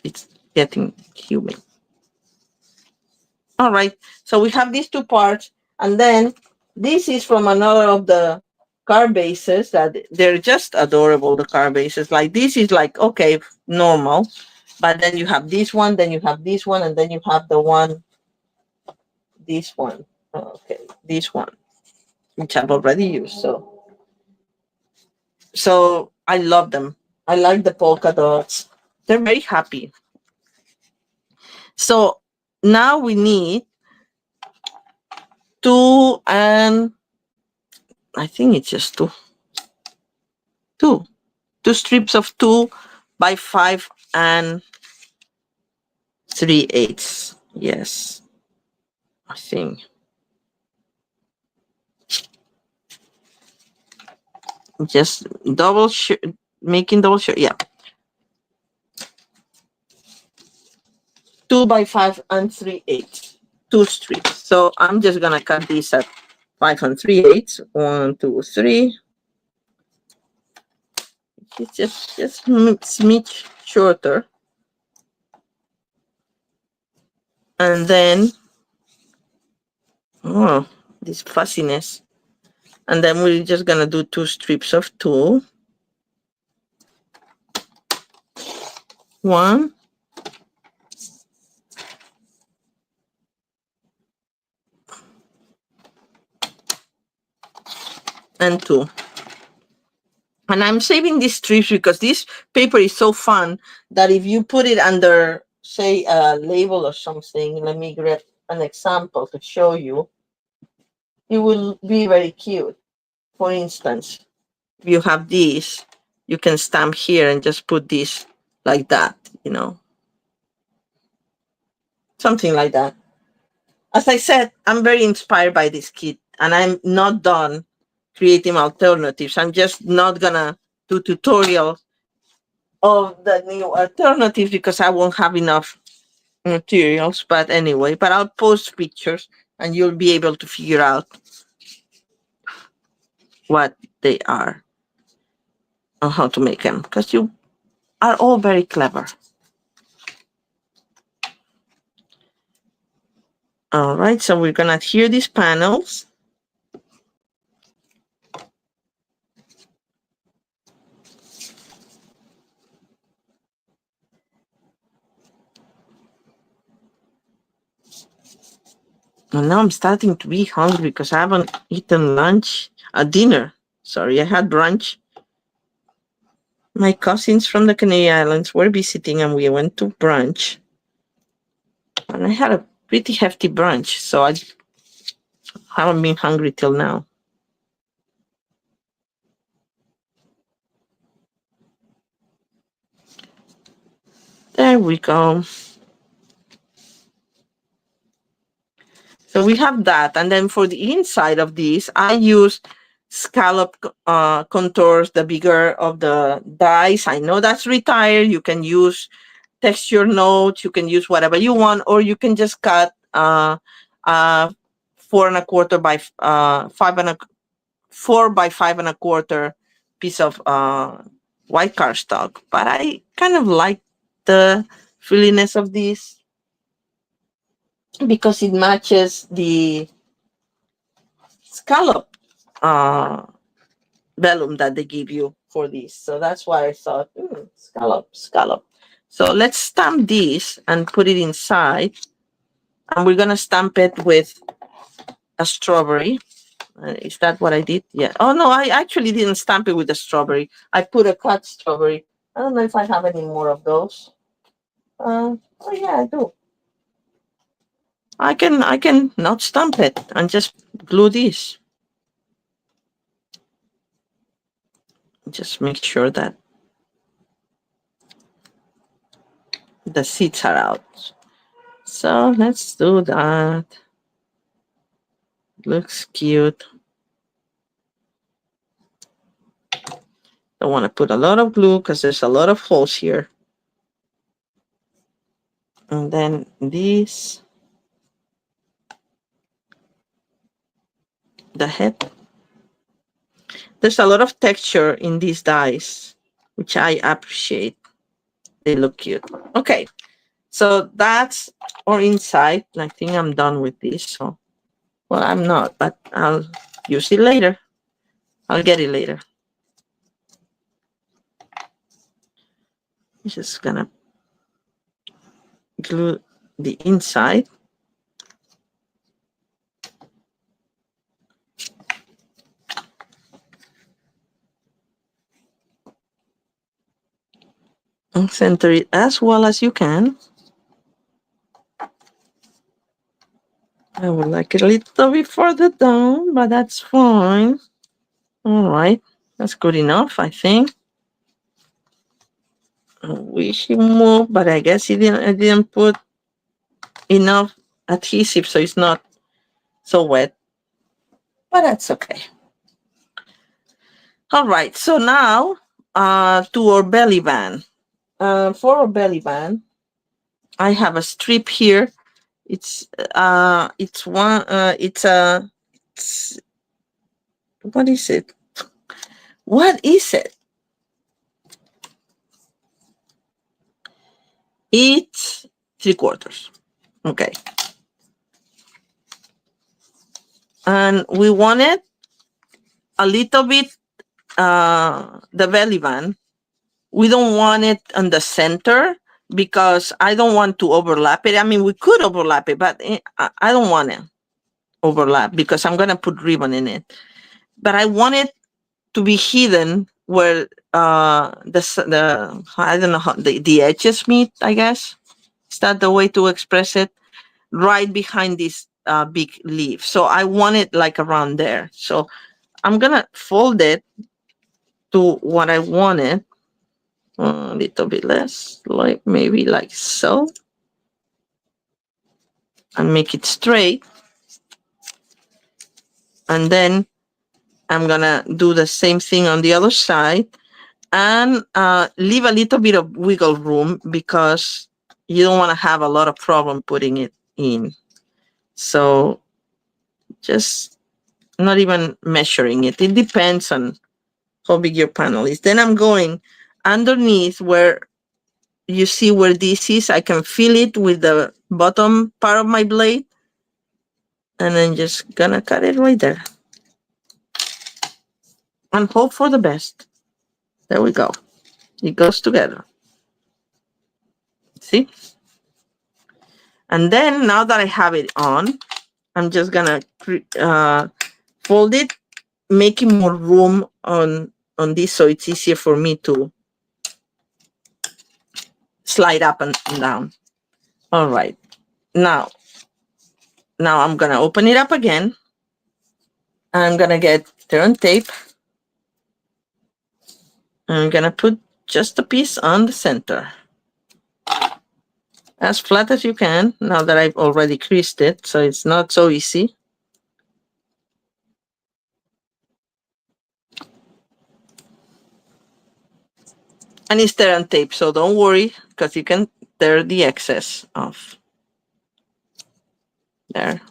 it's getting humid. All right. So we have these two parts. And then this is from another of the card bases that they're just adorable, the card bases. Like this is like, okay, normal. But then you have this one, then you have this one, and then you have the one, this one. Okay, this one, which I've already used. So I love them. I like the polka dots. They're very happy. So now we need two, and I think it's just two strips of 2x5 and 3/8. Yes, I think. Just making double sure. Yeah. 2x5 and 3/8. Two strips. So I'm just gonna cut this at 5 and 3/8. 1, 2, 3. It's just smidge shorter. And then, oh, this fussiness. And then we're just gonna do 2 strips of 2. 1. And 2. And I'm saving these strips because this paper is so fun that if you put it under, say, a label or something, let me grab an example to show you, it will be very cute. For instance, if you have this, you can stamp here and just put this like that, something like that. As I said, I'm very inspired by this kit, and I'm not done creating alternatives. I'm just not gonna do tutorials of the new alternatives because I won't have enough materials. But anyway, I'll post pictures and you'll be able to figure out what they are and how to make them, because you are all very clever. All right, so we're gonna adhere these panels. And now I'm starting to be hungry because I haven't eaten dinner. Sorry, I had brunch. My cousins from the Canary Islands were visiting and we went to brunch. And I had a pretty hefty brunch, so I haven't been hungry till now. There we go. So we have that. And then for the inside of this, I use scallop contours, the bigger of the dies. I know that's retired. You can use texture notes. You can use whatever you want, or you can just cut 4 1/4 by 4 by 5 1/4 piece of white cardstock. But I kind of like the frilliness of this because it matches the scallop vellum that they give you for this. So that's why I thought, scallop. So let's stamp this and put it inside. And we're going to stamp it with a strawberry. Is that what I did? Yeah. Oh, no, I actually didn't stamp it with a strawberry. I put a cut strawberry. I don't know if I have any more of those. Oh, yeah, I do. I can not stamp it and just glue this. Just make sure that the seeds are out. So let's do that. Looks cute. Don't want to put a lot of glue because there's a lot of holes here. And then this, the head. There's a lot of texture in these dies, which I appreciate. They look cute. Okay, so that's our inside. I think I'm done with this. So, well, I'm not, but I'll use it later. I'll get it later. I'm just gonna glue the inside. And center it as well as you can. I would like it a little bit further down, but that's fine. All right, that's good enough, I think. I wish he moved, but I guess I didn't put enough adhesive, so it's not so wet. But that's okay. All right, so now to our belly band. For our belly band, I have a strip here. It's what is it? What is it? It's 3/4. Okay. And we wanted a little bit the belly band. We don't want it on the center because I don't want to overlap it. I mean, we could overlap it, but I don't want it overlap because I'm going to put ribbon in it. But I want it to be hidden where the I don't know how the edges meet, I guess. Is that the way to express it? Right behind this big leaf. So I want it like around there. So I'm going to fold it to what I wanted. A little bit less, like maybe like so. And make it straight. And then I'm gonna do the same thing on the other side and leave a little bit of wiggle room because you don't want to have a lot of problem putting it in. So just not even measuring it. It depends on how big your panel is. Then I'm going underneath where you see where this is. I can feel it with the bottom part of my blade. And then just gonna cut it right there. And hope for the best. There we go. It goes together. See? And then now that I have it on, I'm just gonna fold it, making more room on this so it's easier for me to slide up and down. All right. Now I'm gonna open it up again. I'm gonna get turn tape. I'm gonna put just a piece on the center. As flat as you can, now that I've already creased it, so it's not so easy. And it's tear and tape, so don't worry, because you can tear the excess off. There.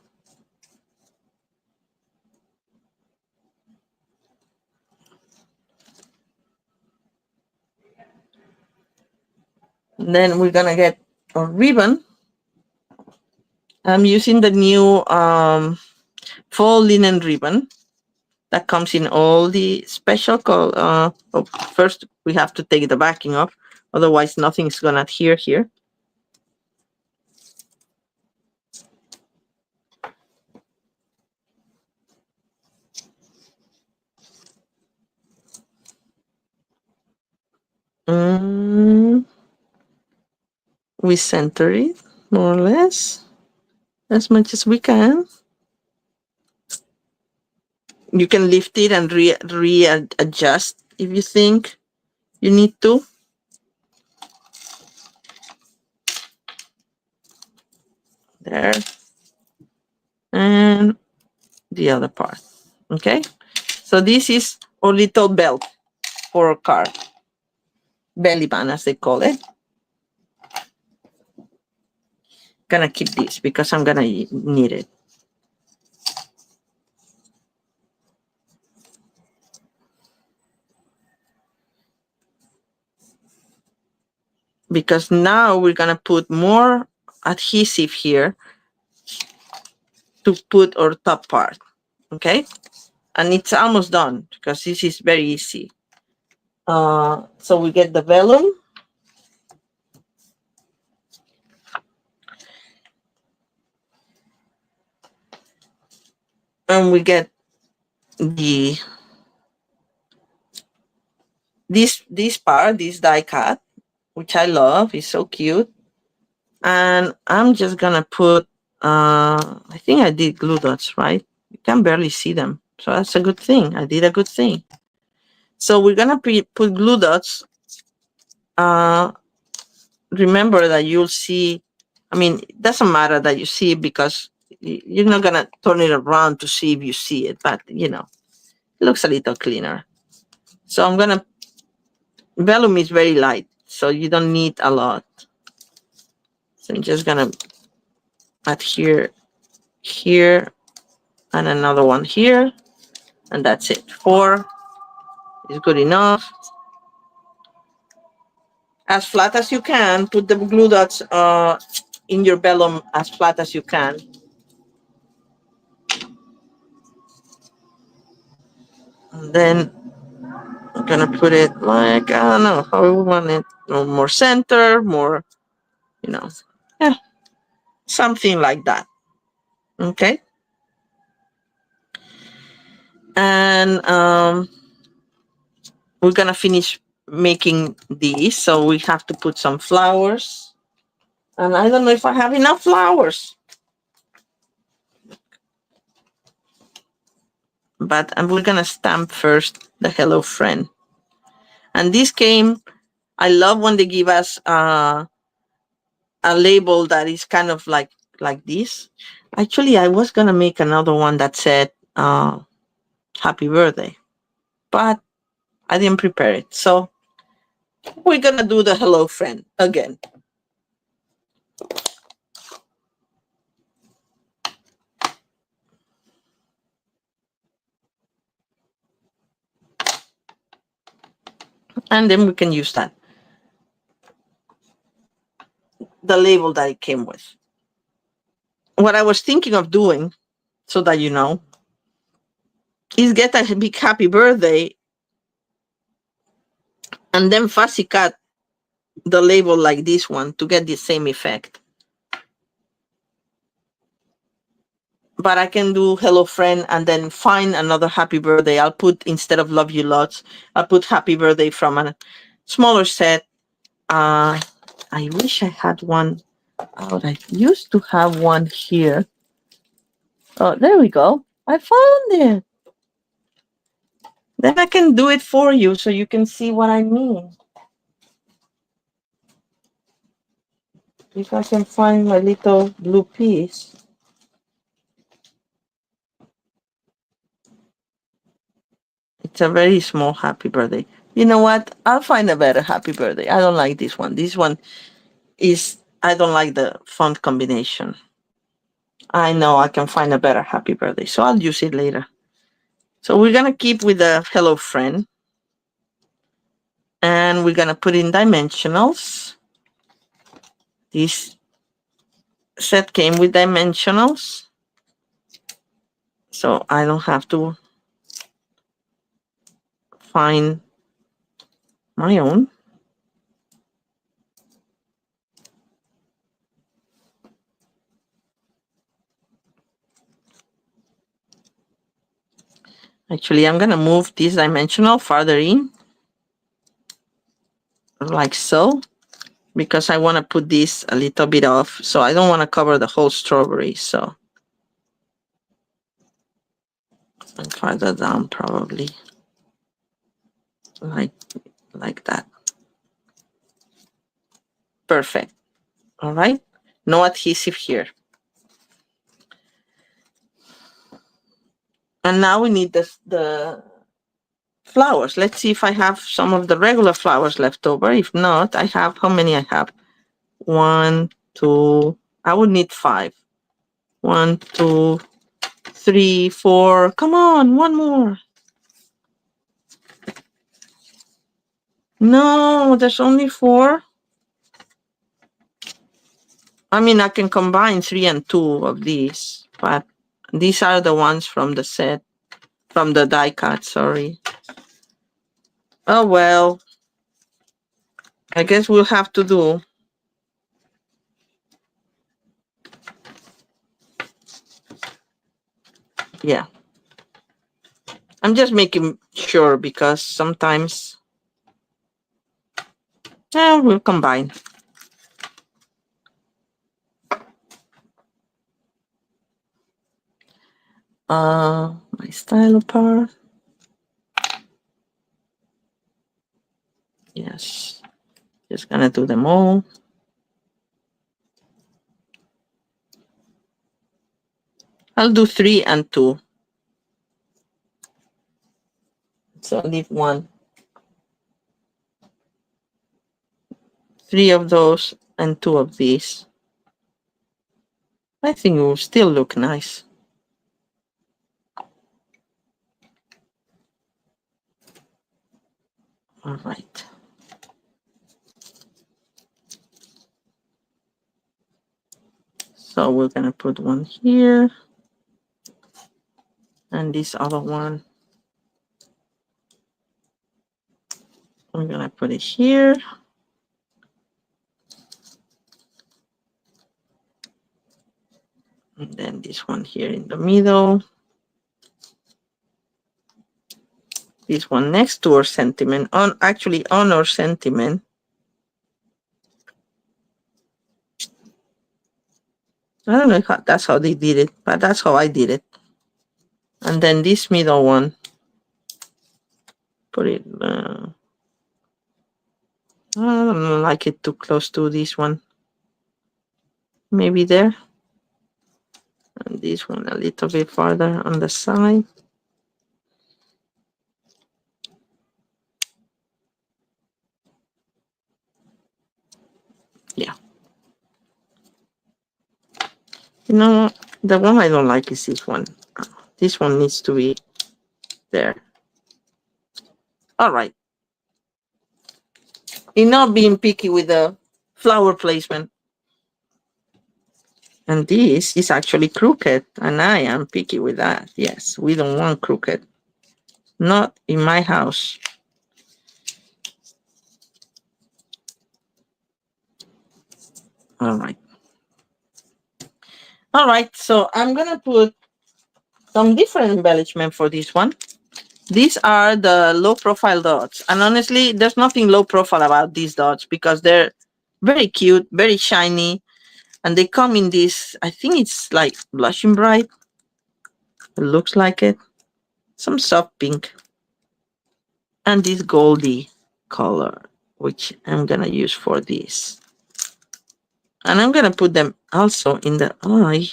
Then we're gonna get a ribbon. I'm using the new fall linen ribbon that comes in all the special color. First, we have to take the backing off, otherwise nothing's gonna adhere here. We center it more or less as much as we can. You can lift it and readjust if you think you need to. There. And the other part. Okay. So this is our little belt. for car. Belly band, as they call it. Gonna keep this because I'm gonna need it. Because now we're gonna put more adhesive here to put our top part, okay? And it's almost done because this is very easy. So we get the vellum. And we get this part, this die cut, which I love. It's so cute. And I'm just gonna put, I think I did glue dots, right? You can barely see them. So that's a good thing. I did a good thing. So we're gonna put glue dots. Remember that you'll see, I mean, it doesn't matter that you see it because you're not gonna turn it around to see if you see it, but you know, it looks a little cleaner. So I'm gonna, vellum is very light, so you don't need a lot. So I'm just gonna adhere here and another one here, and that's it. 4 is good enough. As flat as you can, put the glue dots in your vellum as flat as you can. And then I'm gonna put it like, I don't know how we want it, more center, more, you know, yeah, something like that. Okay. And we're gonna finish making these, so we have to put some flowers. And I don't know if I have enough flowers. But we're gonna stamp first the hello friend. And this came, I love when they give us a label that is kind of like this. Actually, I was gonna make another one that said happy birthday, but I didn't prepare it. So we're gonna do the hello friend again. And then we can use that, the label that it came with. What I was thinking of doing, so that you know, is get a big happy birthday and then fussy cut the label like this one to get the same effect. But I can do hello friend and then find another happy birthday. I'll put, instead of love you lots, I'll put happy birthday from a smaller set. I wish I had one out. I used to have one here. Oh, there we go. I found it. Then I can do it for you so you can see what I mean. If I can find my little blue piece. It's a very small happy birthday. You know what? I'll find a better happy birthday. I don't like this one. This one is, I don't like the font combination. I know I can find a better happy birthday, so I'll use it later. So we're gonna keep with the hello friend. And we're gonna put in dimensionals. This set came with dimensionals, so I don't have to find my own. Actually, I'm gonna move this dimensional farther in, like so, because I want to put this a little bit off, so I don't want to cover the whole strawberry. So, and farther down, probably like that. Perfect. All right. No adhesive here. And now we need the flowers. Let's see if I have some of the regular flowers left over. If not, I have, how many I have? 1, 2, I would need 5. 1, 2, 3, 4. Come on, one more. No, there's only 4. I mean, I can combine 3 and 2 of these, but these are the ones from the set, from the die cut, sorry. Oh, well, I guess we'll have to do. Yeah. I'm just making sure because sometimes we'll combine. My style apart. Yes. Just gonna do them all. I'll do 3 and 2. So I'll leave 1. 3 of those and 2 of these. I think it will still look nice. All right. So we're gonna put one here. And this other one, we're gonna put it here. And then this one here in the middle. This one next to our sentiment, actually on our sentiment. I don't know if that's how they did it, but that's how I did it. And then this middle one, put it, I don't like it too close to this one. Maybe there. And this one a little bit farther on the side. Yeah. You know, the one I don't like is this one. This one needs to be there. All right. Enough being picky with the flower placement. And this is actually crooked, and I am picky with that. Yes, we don't want crooked. Not in my house. All right. All right, so I'm gonna put some different embellishment for this one. These are the low profile dots. And honestly, there's nothing low profile about these dots because they're very cute, very shiny. And they come in this, I think it's like blushing bright. It looks like it. Some soft pink. And this goldy color, which I'm gonna use for this. And I'm gonna put them also in the eye.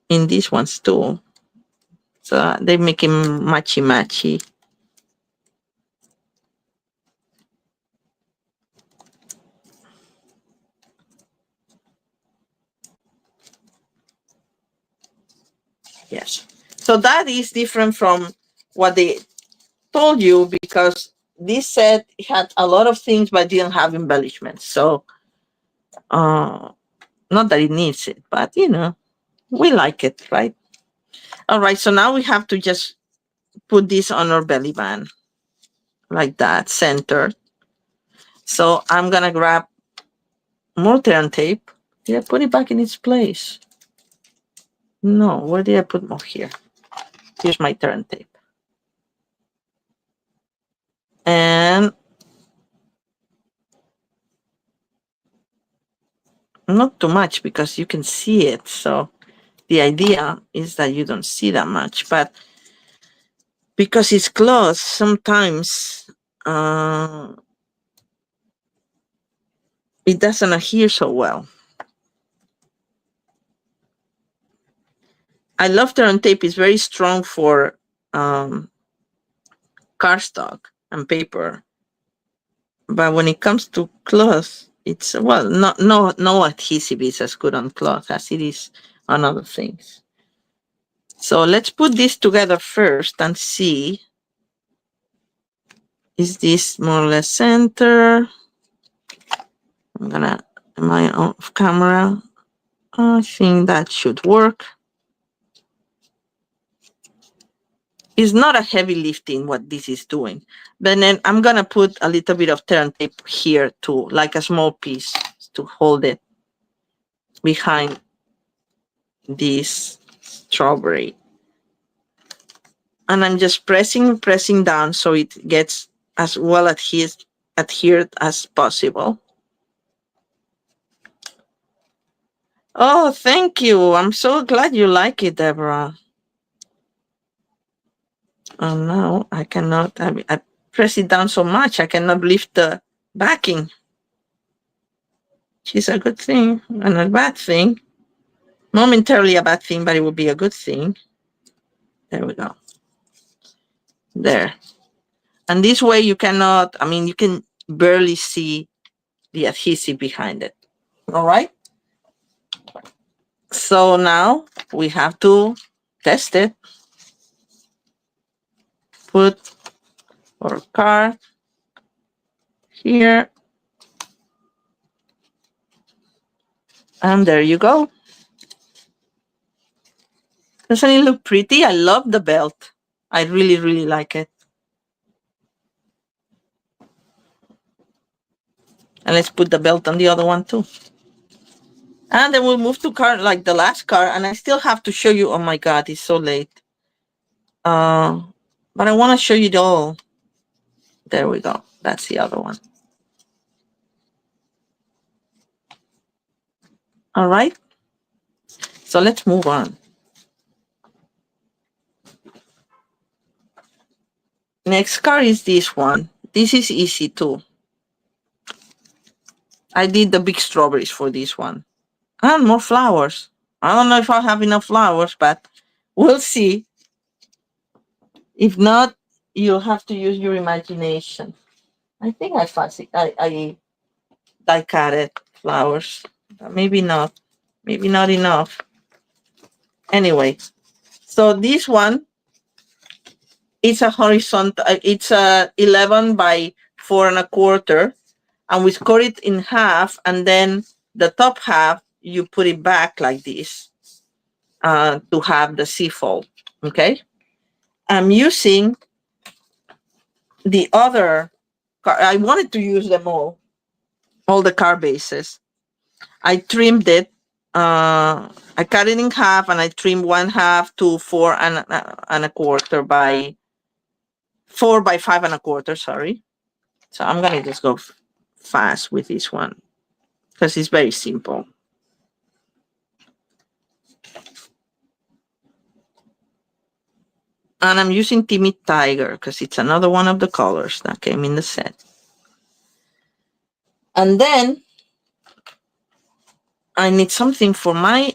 In these ones too. So they make it matchy-matchy. Yes. So that is different from what they told you because this set had a lot of things but didn't have embellishments. So not that it needs it, but you know, we like it, right? All right, so now we have to just put this on our belly band like that, centered. So I'm gonna grab more turn tape. Did I put it back in its place? No, where did I put more here? Here's my turn tape. And not too much because you can see it. So the idea is that you don't see that much, but because it's close, sometimes it doesn't adhere so well. I love turn tape. It's very strong for cardstock and paper. But when it comes to cloth, it's, well, no adhesive is as good on cloth as it is on other things. So let's put this together first and see, is this more or less center? Am I off camera? I think that should work. It's not a heavy lifting what this is doing. But then I'm gonna put a little bit of turn tape here too, like a small piece to hold it behind this strawberry. And I'm just pressing down so it gets as well adhered as possible. Oh, thank you. I'm so glad you like it, Deborah. Oh no, I cannot. I press it down so much I cannot lift the backing. Which is a good thing and a bad thing. Momentarily a bad thing, but it would be a good thing. There we go. There. And this way you cannot, you can barely see the adhesive behind it. All right. So now we have to test it. Put our card here. And there you go. Doesn't it look pretty? I love the belt. I really, really like it. And let's put the belt on the other one too. And then we'll move to card, like the last card. And I still have to show you. Oh my God, it's so late. But I want to show you it all. There we go. That's the other one. All right. So let's move on. Next card is this one. This is easy too. I did the big strawberries for this one. And more flowers. I don't know if I'll have enough flowers, but we'll see. If not, you'll have to use your imagination. I think I fancy I die-cutted flowers. But maybe not. Maybe not enough. Anyway, so this one, it's a horizontal, it's a 11 by 4.25, and we score it in half, and then the top half, you put it back like this to have the C-fold, okay? I'm using the other, I wanted to use them all the card bases. I trimmed it, I cut it in half, and I trimmed 1/2 to 4.25 by 4 by 5.25, sorry. So I'm gonna just go fast with this one because it's very simple. And I'm using Timid Tiger because it's another one of the colors that came in the set. And then I need something for my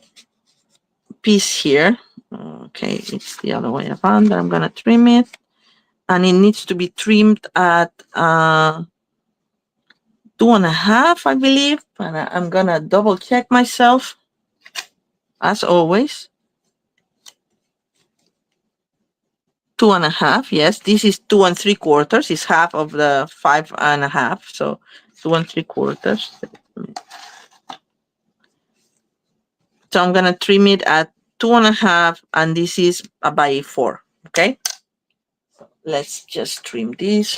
piece here. Okay, it's the other way around. I'm gonna trim it. And it needs to be trimmed at 2.5, I believe. And I'm gonna double check myself, as always. 2.5, yes. This is 2 3/4. It's half of the 5.5, so 2 3/4. So I'm gonna trim it at 2.5, and this is by 4. Okay. Let's just trim this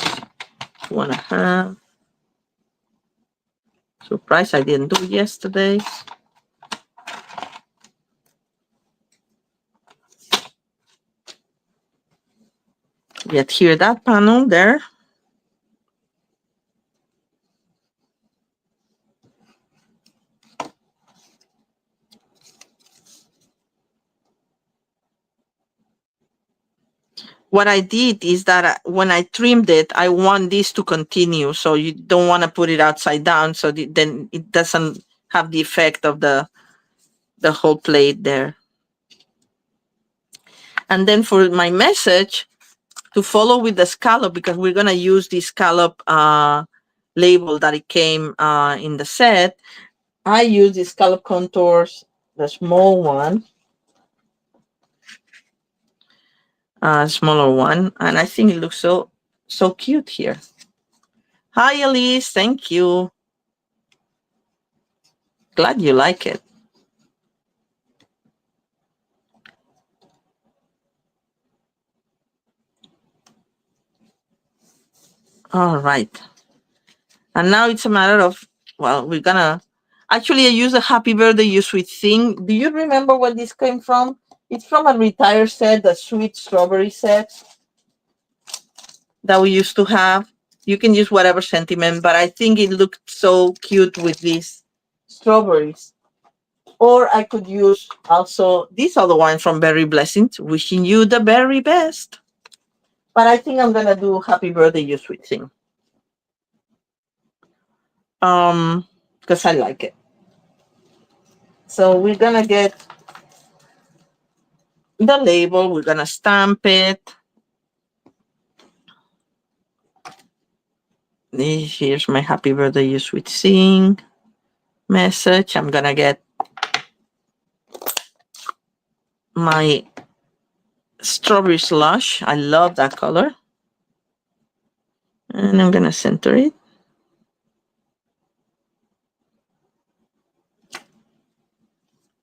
2.5. Surprise! I didn't do it yesterday. Yet here, that panel there. What I did is that when I trimmed it, I want this to continue. So you don't want to put it upside down. So then it doesn't have the effect of the whole plate there. And then for my message, to follow with the scallop, because we're going to use the scallop label that it came in the set, I use the scallop contours, the small one, smaller one, and I think it looks so cute here. Hi, Elise. Thank you. Glad you like it. All right. And now it's a matter of, well, we're gonna, actually I use a Happy Birthday You Sweet Thing. Do you remember where this came from? It's from a Retire set, the Sweet Strawberry set that we used to have. You can use whatever sentiment, but I think it looked so cute with these strawberries. Or I could use also this other one from Berry Blessings, wishing you the very best. But I think I'm gonna do Happy Birthday You Sweet Thing. Because I like it. So we're gonna get the label, we're gonna stamp it. Here's my Happy Birthday You Sweet Thing message. I'm gonna get my Strawberry Slush. I love that color. And I'm gonna center it.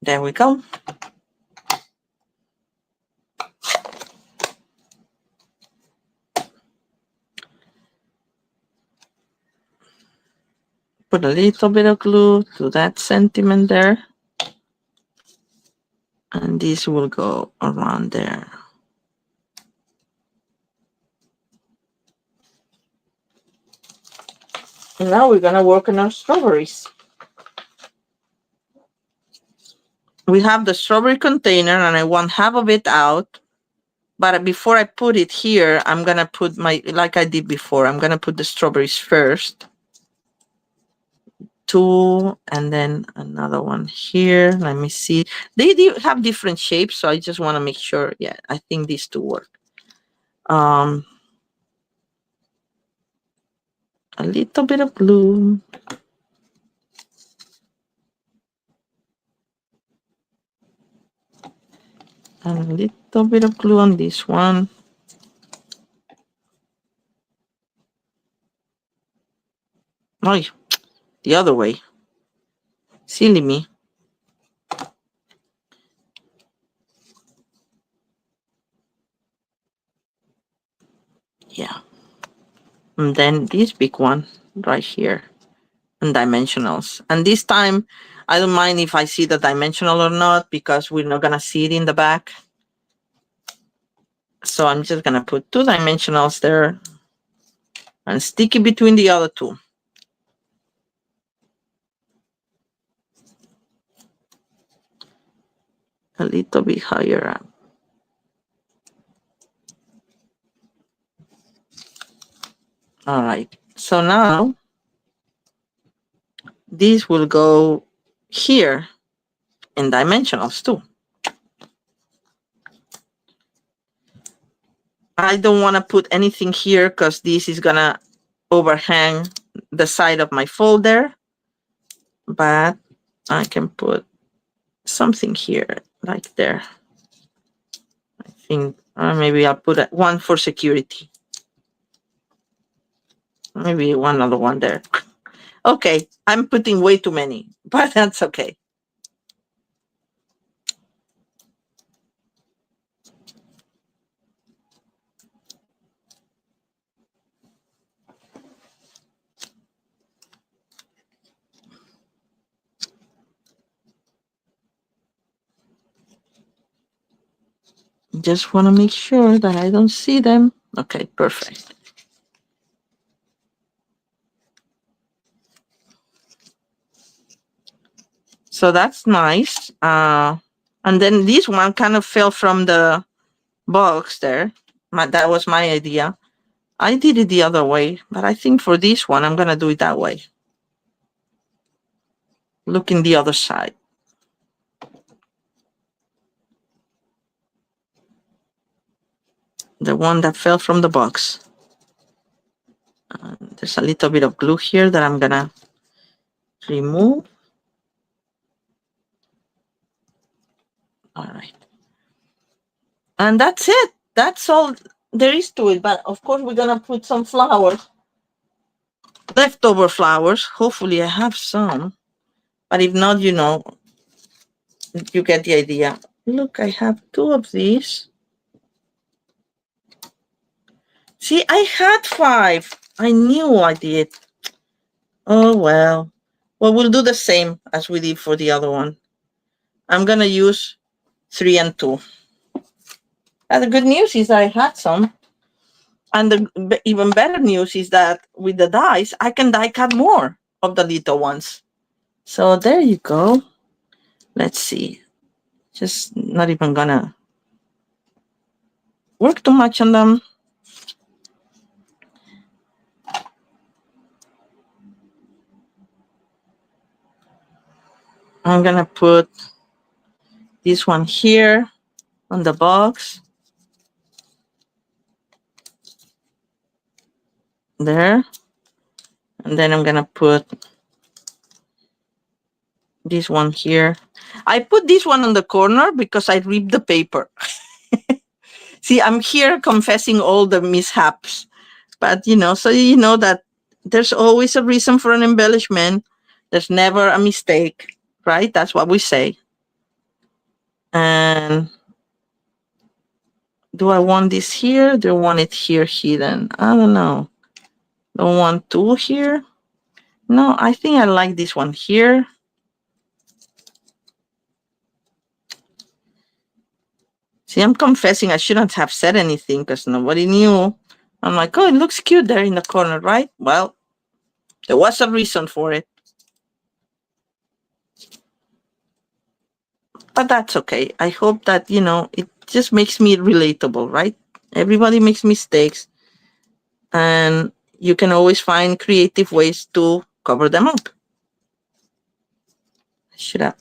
There we go. Put a little bit of glue to that sentiment there. And this will go around there. And now we're gonna work on our strawberries. We have the strawberry container and I want half of it out. But before I put it here, I'm gonna put like I did before, I'm gonna put the strawberries first. 2, and then another one here. Let me see. They do have different shapes, so I just want to make sure. Yeah, I think these two work. A little bit of glue. And a little bit of glue on this one. Oh, the other way. Silly me. Yeah. And then this big one right here. And dimensionals. And this time, I don't mind if I see the dimensional or not, because we're not going to see it in the back. So I'm just going to put 2 dimensionals there and stick it between the other 2. A little bit higher up. All right. So now this will go here in dimensionals too. I don't want to put anything here because this is going to overhang the side of my folder. But I can put something here, like there. I think maybe I'll put one for security. Maybe one other one there. Okay, I'm putting way too many, but that's okay. Just want to make sure that I don't see them. Okay, perfect. So that's nice. And then this one kind of fell from the box there. That was my idea. I did it the other way, but I think for this one, I'm going to do it that way. Look in the other side. the one that fell from the box. There's a little bit of glue here that I'm gonna remove. All right. And that's it. That's all there is to it. But of course, we're gonna put some flowers, leftover flowers. Hopefully, I have some. But if not, you know, you get the idea. Look, I have 2 of these. See, I had 5. I knew I did. Oh, well. Well, we'll do the same as we did for the other one. I'm gonna use 3 and 2. And the good news is I had some. And the even better news is that with the dies, I can die cut more of the little ones. So there you go. Let's see. Just not even gonna work too much on them. I'm gonna put this one here on the box. There. And then I'm gonna put this one here. I put this one on the corner because I ripped the paper. See, I'm here confessing all the mishaps. But, you know, so you know that there's always a reason for an embellishment. There's never a mistake, right? That's what we say. And do I want this here? Do I want it here hidden? I don't know. Don't want 2 here. No, I think I like this one here. See, I'm confessing I shouldn't have said anything because nobody knew. I'm like, oh, it looks cute there in the corner, right? Well, there was a reason for it. But that's okay. I hope that, you know, it just makes me relatable, right? Everybody makes mistakes. And you can always find creative ways to cover them up. I should have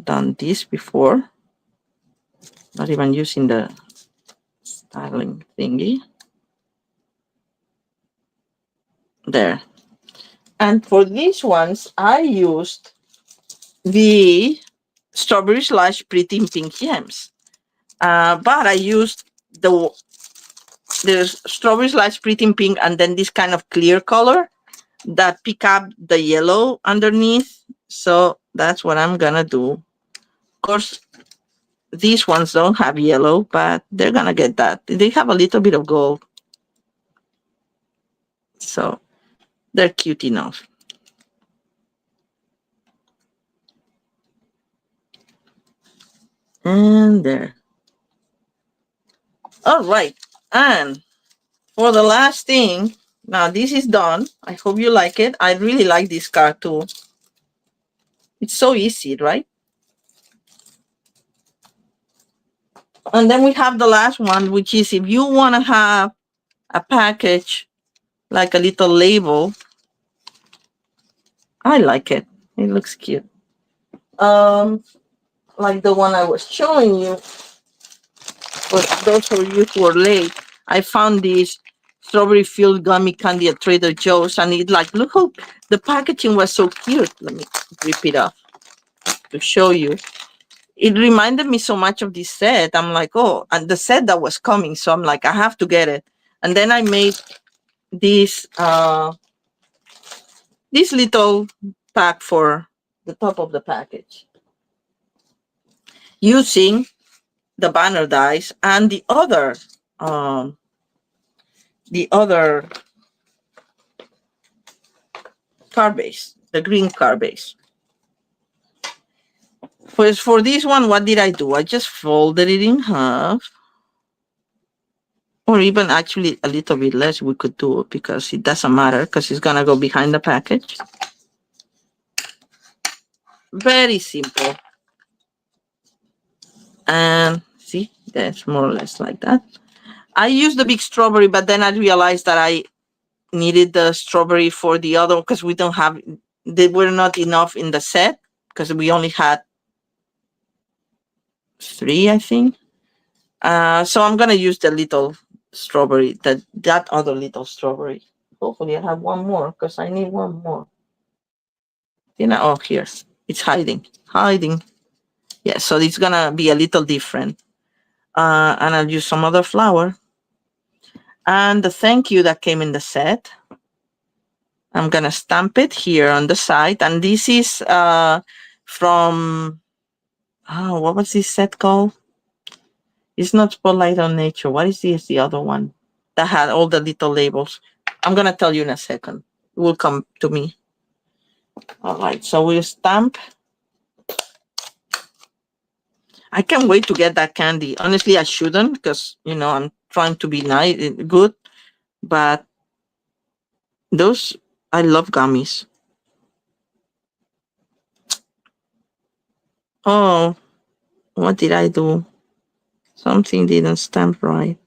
done this before. Not even using the styling thingy. There. And for these ones, I used the Strawberry Slush Pretty Pink Gems. But I used the Strawberry Slush Pretty Pink and then this kind of clear color that pick up the yellow underneath. So that's what I'm gonna do. Of course, these ones don't have yellow, but they're gonna get that. They have a little bit of gold. So they're cute enough. And there. All right. And for the last thing, now this is done. I hope you like it. I really like this card too. It's so easy, right? And then we have the last one, which is if you want to have a package, like a little label. I like it. It looks cute. Like the one I was showing you. For those of you who are late, I found this strawberry filled gummy candy at Trader Joe's, and it like, look how the packaging was so cute. Let me rip it off to show you. It reminded me so much of this set. I'm like, oh, and the set that was coming. So I'm like, I have to get it. And then I made this this little pack for the top of the package using the banner dies and the other card base, the green card base. For this one, what did I do? I just folded it in half. Or even actually a little bit less we could do it because it doesn't matter because it's going to go behind the package. Very simple. And see, that's more or less like that. I used the big strawberry, but then I realized that I needed the strawberry for the other because we don't have, they were not enough in the set because we only had 3, I think. So I'm gonna use the little strawberry, that other little strawberry. Hopefully I have one more because I need one more. Oh, here. It's hiding. Yeah, so it's gonna be a little different. And I'll use some other flower. And the thank you that came in the set, I'm gonna stamp it here on the side. And this is from, what was this set called? It's not Spotlight on Nature. What is this? The other one that had all the little labels. I'm gonna tell you in a second. It will come to me. All right, so we'll stamp. I can't wait to get that candy. Honestly, I shouldn't because I'm trying to be nice, good, but those, I love gummies. Oh, what did I do? Something didn't stamp right.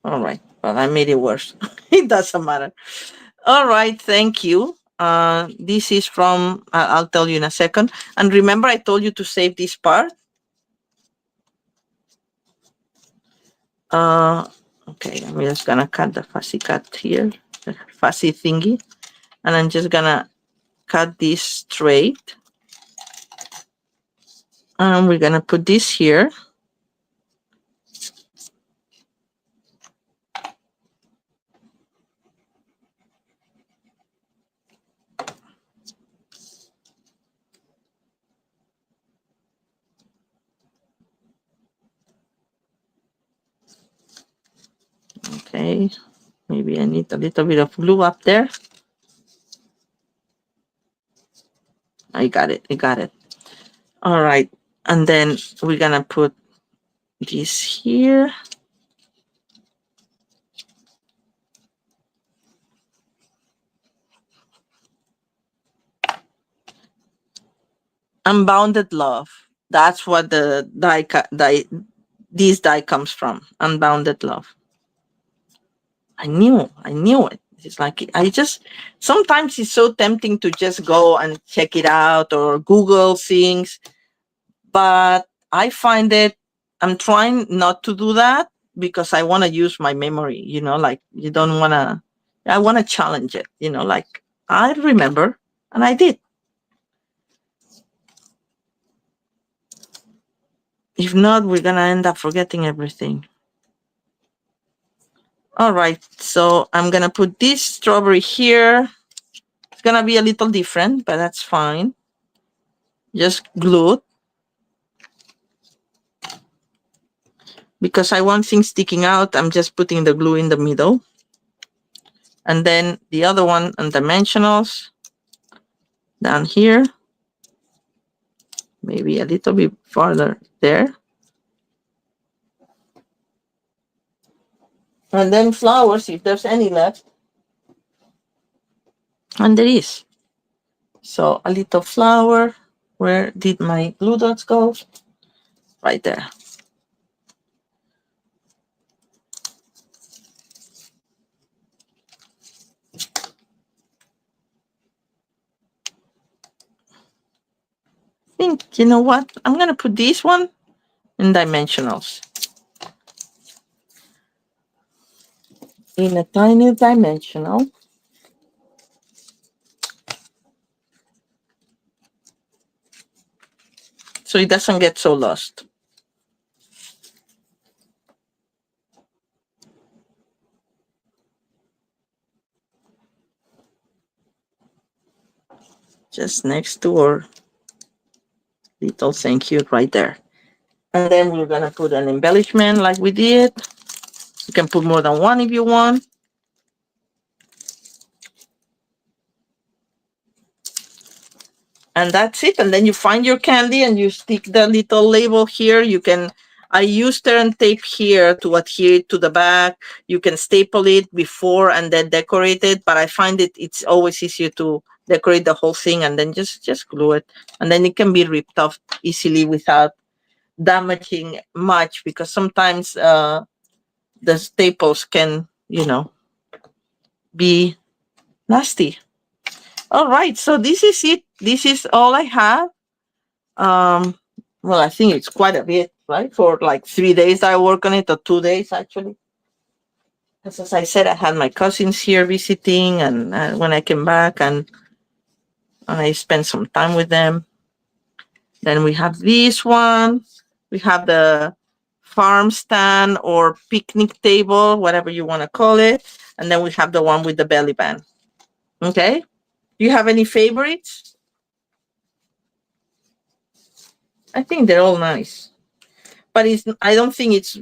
All right, well, I made it worse. It doesn't matter. All right, thank you. This is from, I'll tell you in a second. And remember, I told you to save this part. Okay, I'm just gonna cut the fussy cut here, the fussy thingy. And I'm just gonna cut this straight. And we're gonna put this here. Okay, maybe I need a little bit of glue up there. I got it. All right, and then we're gonna put this here. Unbounded love. That's what the this die comes from. Unbounded love. I knew it. It's like sometimes it's so tempting to just go and check it out or Google things, but I find it, I'm trying not to do that because I want to use my memory, like you don't want to, I want to challenge it, like I remember and I did. If not, we're going to end up forgetting everything. All right, so I'm going to put this strawberry here. It's going to be a little different, but that's fine. Just glue it. Because I want things sticking out, I'm just putting the glue in the middle. And then the other one on dimensionals down here. Maybe a little bit farther there. And then flowers, if there's any left. And there is. So a little flower. Where did my glue dots go? Right there. I think, you know what? I'm going to put this one in dimensionals. In a tiny dimensional. So it doesn't get so lost. Just next to our little thank you right there. And then we're going to put an embellishment like we did. You can put more than one if you want. And that's it. And then you find your candy and you stick the little label here. I use turn tape here to adhere it to the back. You can staple it before and then decorate it. But I find it's always easier to decorate the whole thing and then just glue it. And then it can be ripped off easily without damaging much, because sometimes the staples can, be nasty. All right, so this is it. This is all I have. Well, I think it's quite a bit, right? For like 3 days I work on it, or 2 days actually. Because as I said, I had my cousins here visiting, and when I came back, and I spent some time with them. Then we have this one. We have the farm stand or picnic table, whatever you want to call it. And then we have the one with the belly band. Okay. Do you have any favorites? I think they're all nice, but I don't think it's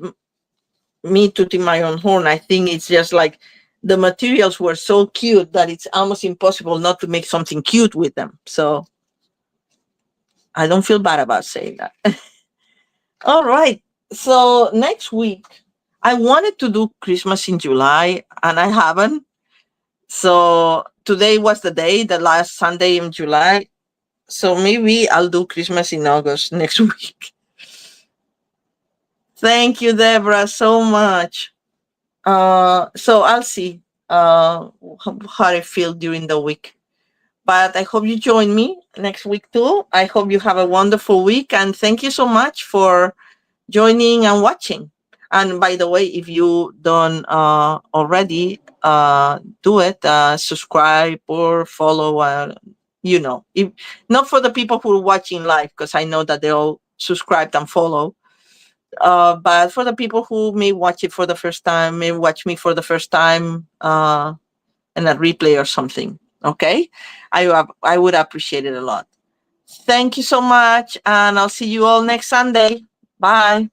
me tooting my own horn. I think it's just like the materials were so cute that it's almost impossible not to make something cute with them. So I don't feel bad about saying that. All right. So next week, I wanted to do Christmas in July and I haven't. So today was the day, the last Sunday in July. So maybe I'll do Christmas in August next week. Thank you, Deborah, so much. So I'll see how I feel during the week. But I hope you join me next week too. I hope you have a wonderful week. And thank you so much for joining and watching. And by the way, if you don't already, do it, subscribe or follow, if not for the people who are watching live, because I know that they all subscribed and follow. But for the people who may watch it for the first time, may watch me for the first time in a replay or something, okay? I would appreciate it a lot. Thank you so much, and I'll see you all next Sunday. Bye.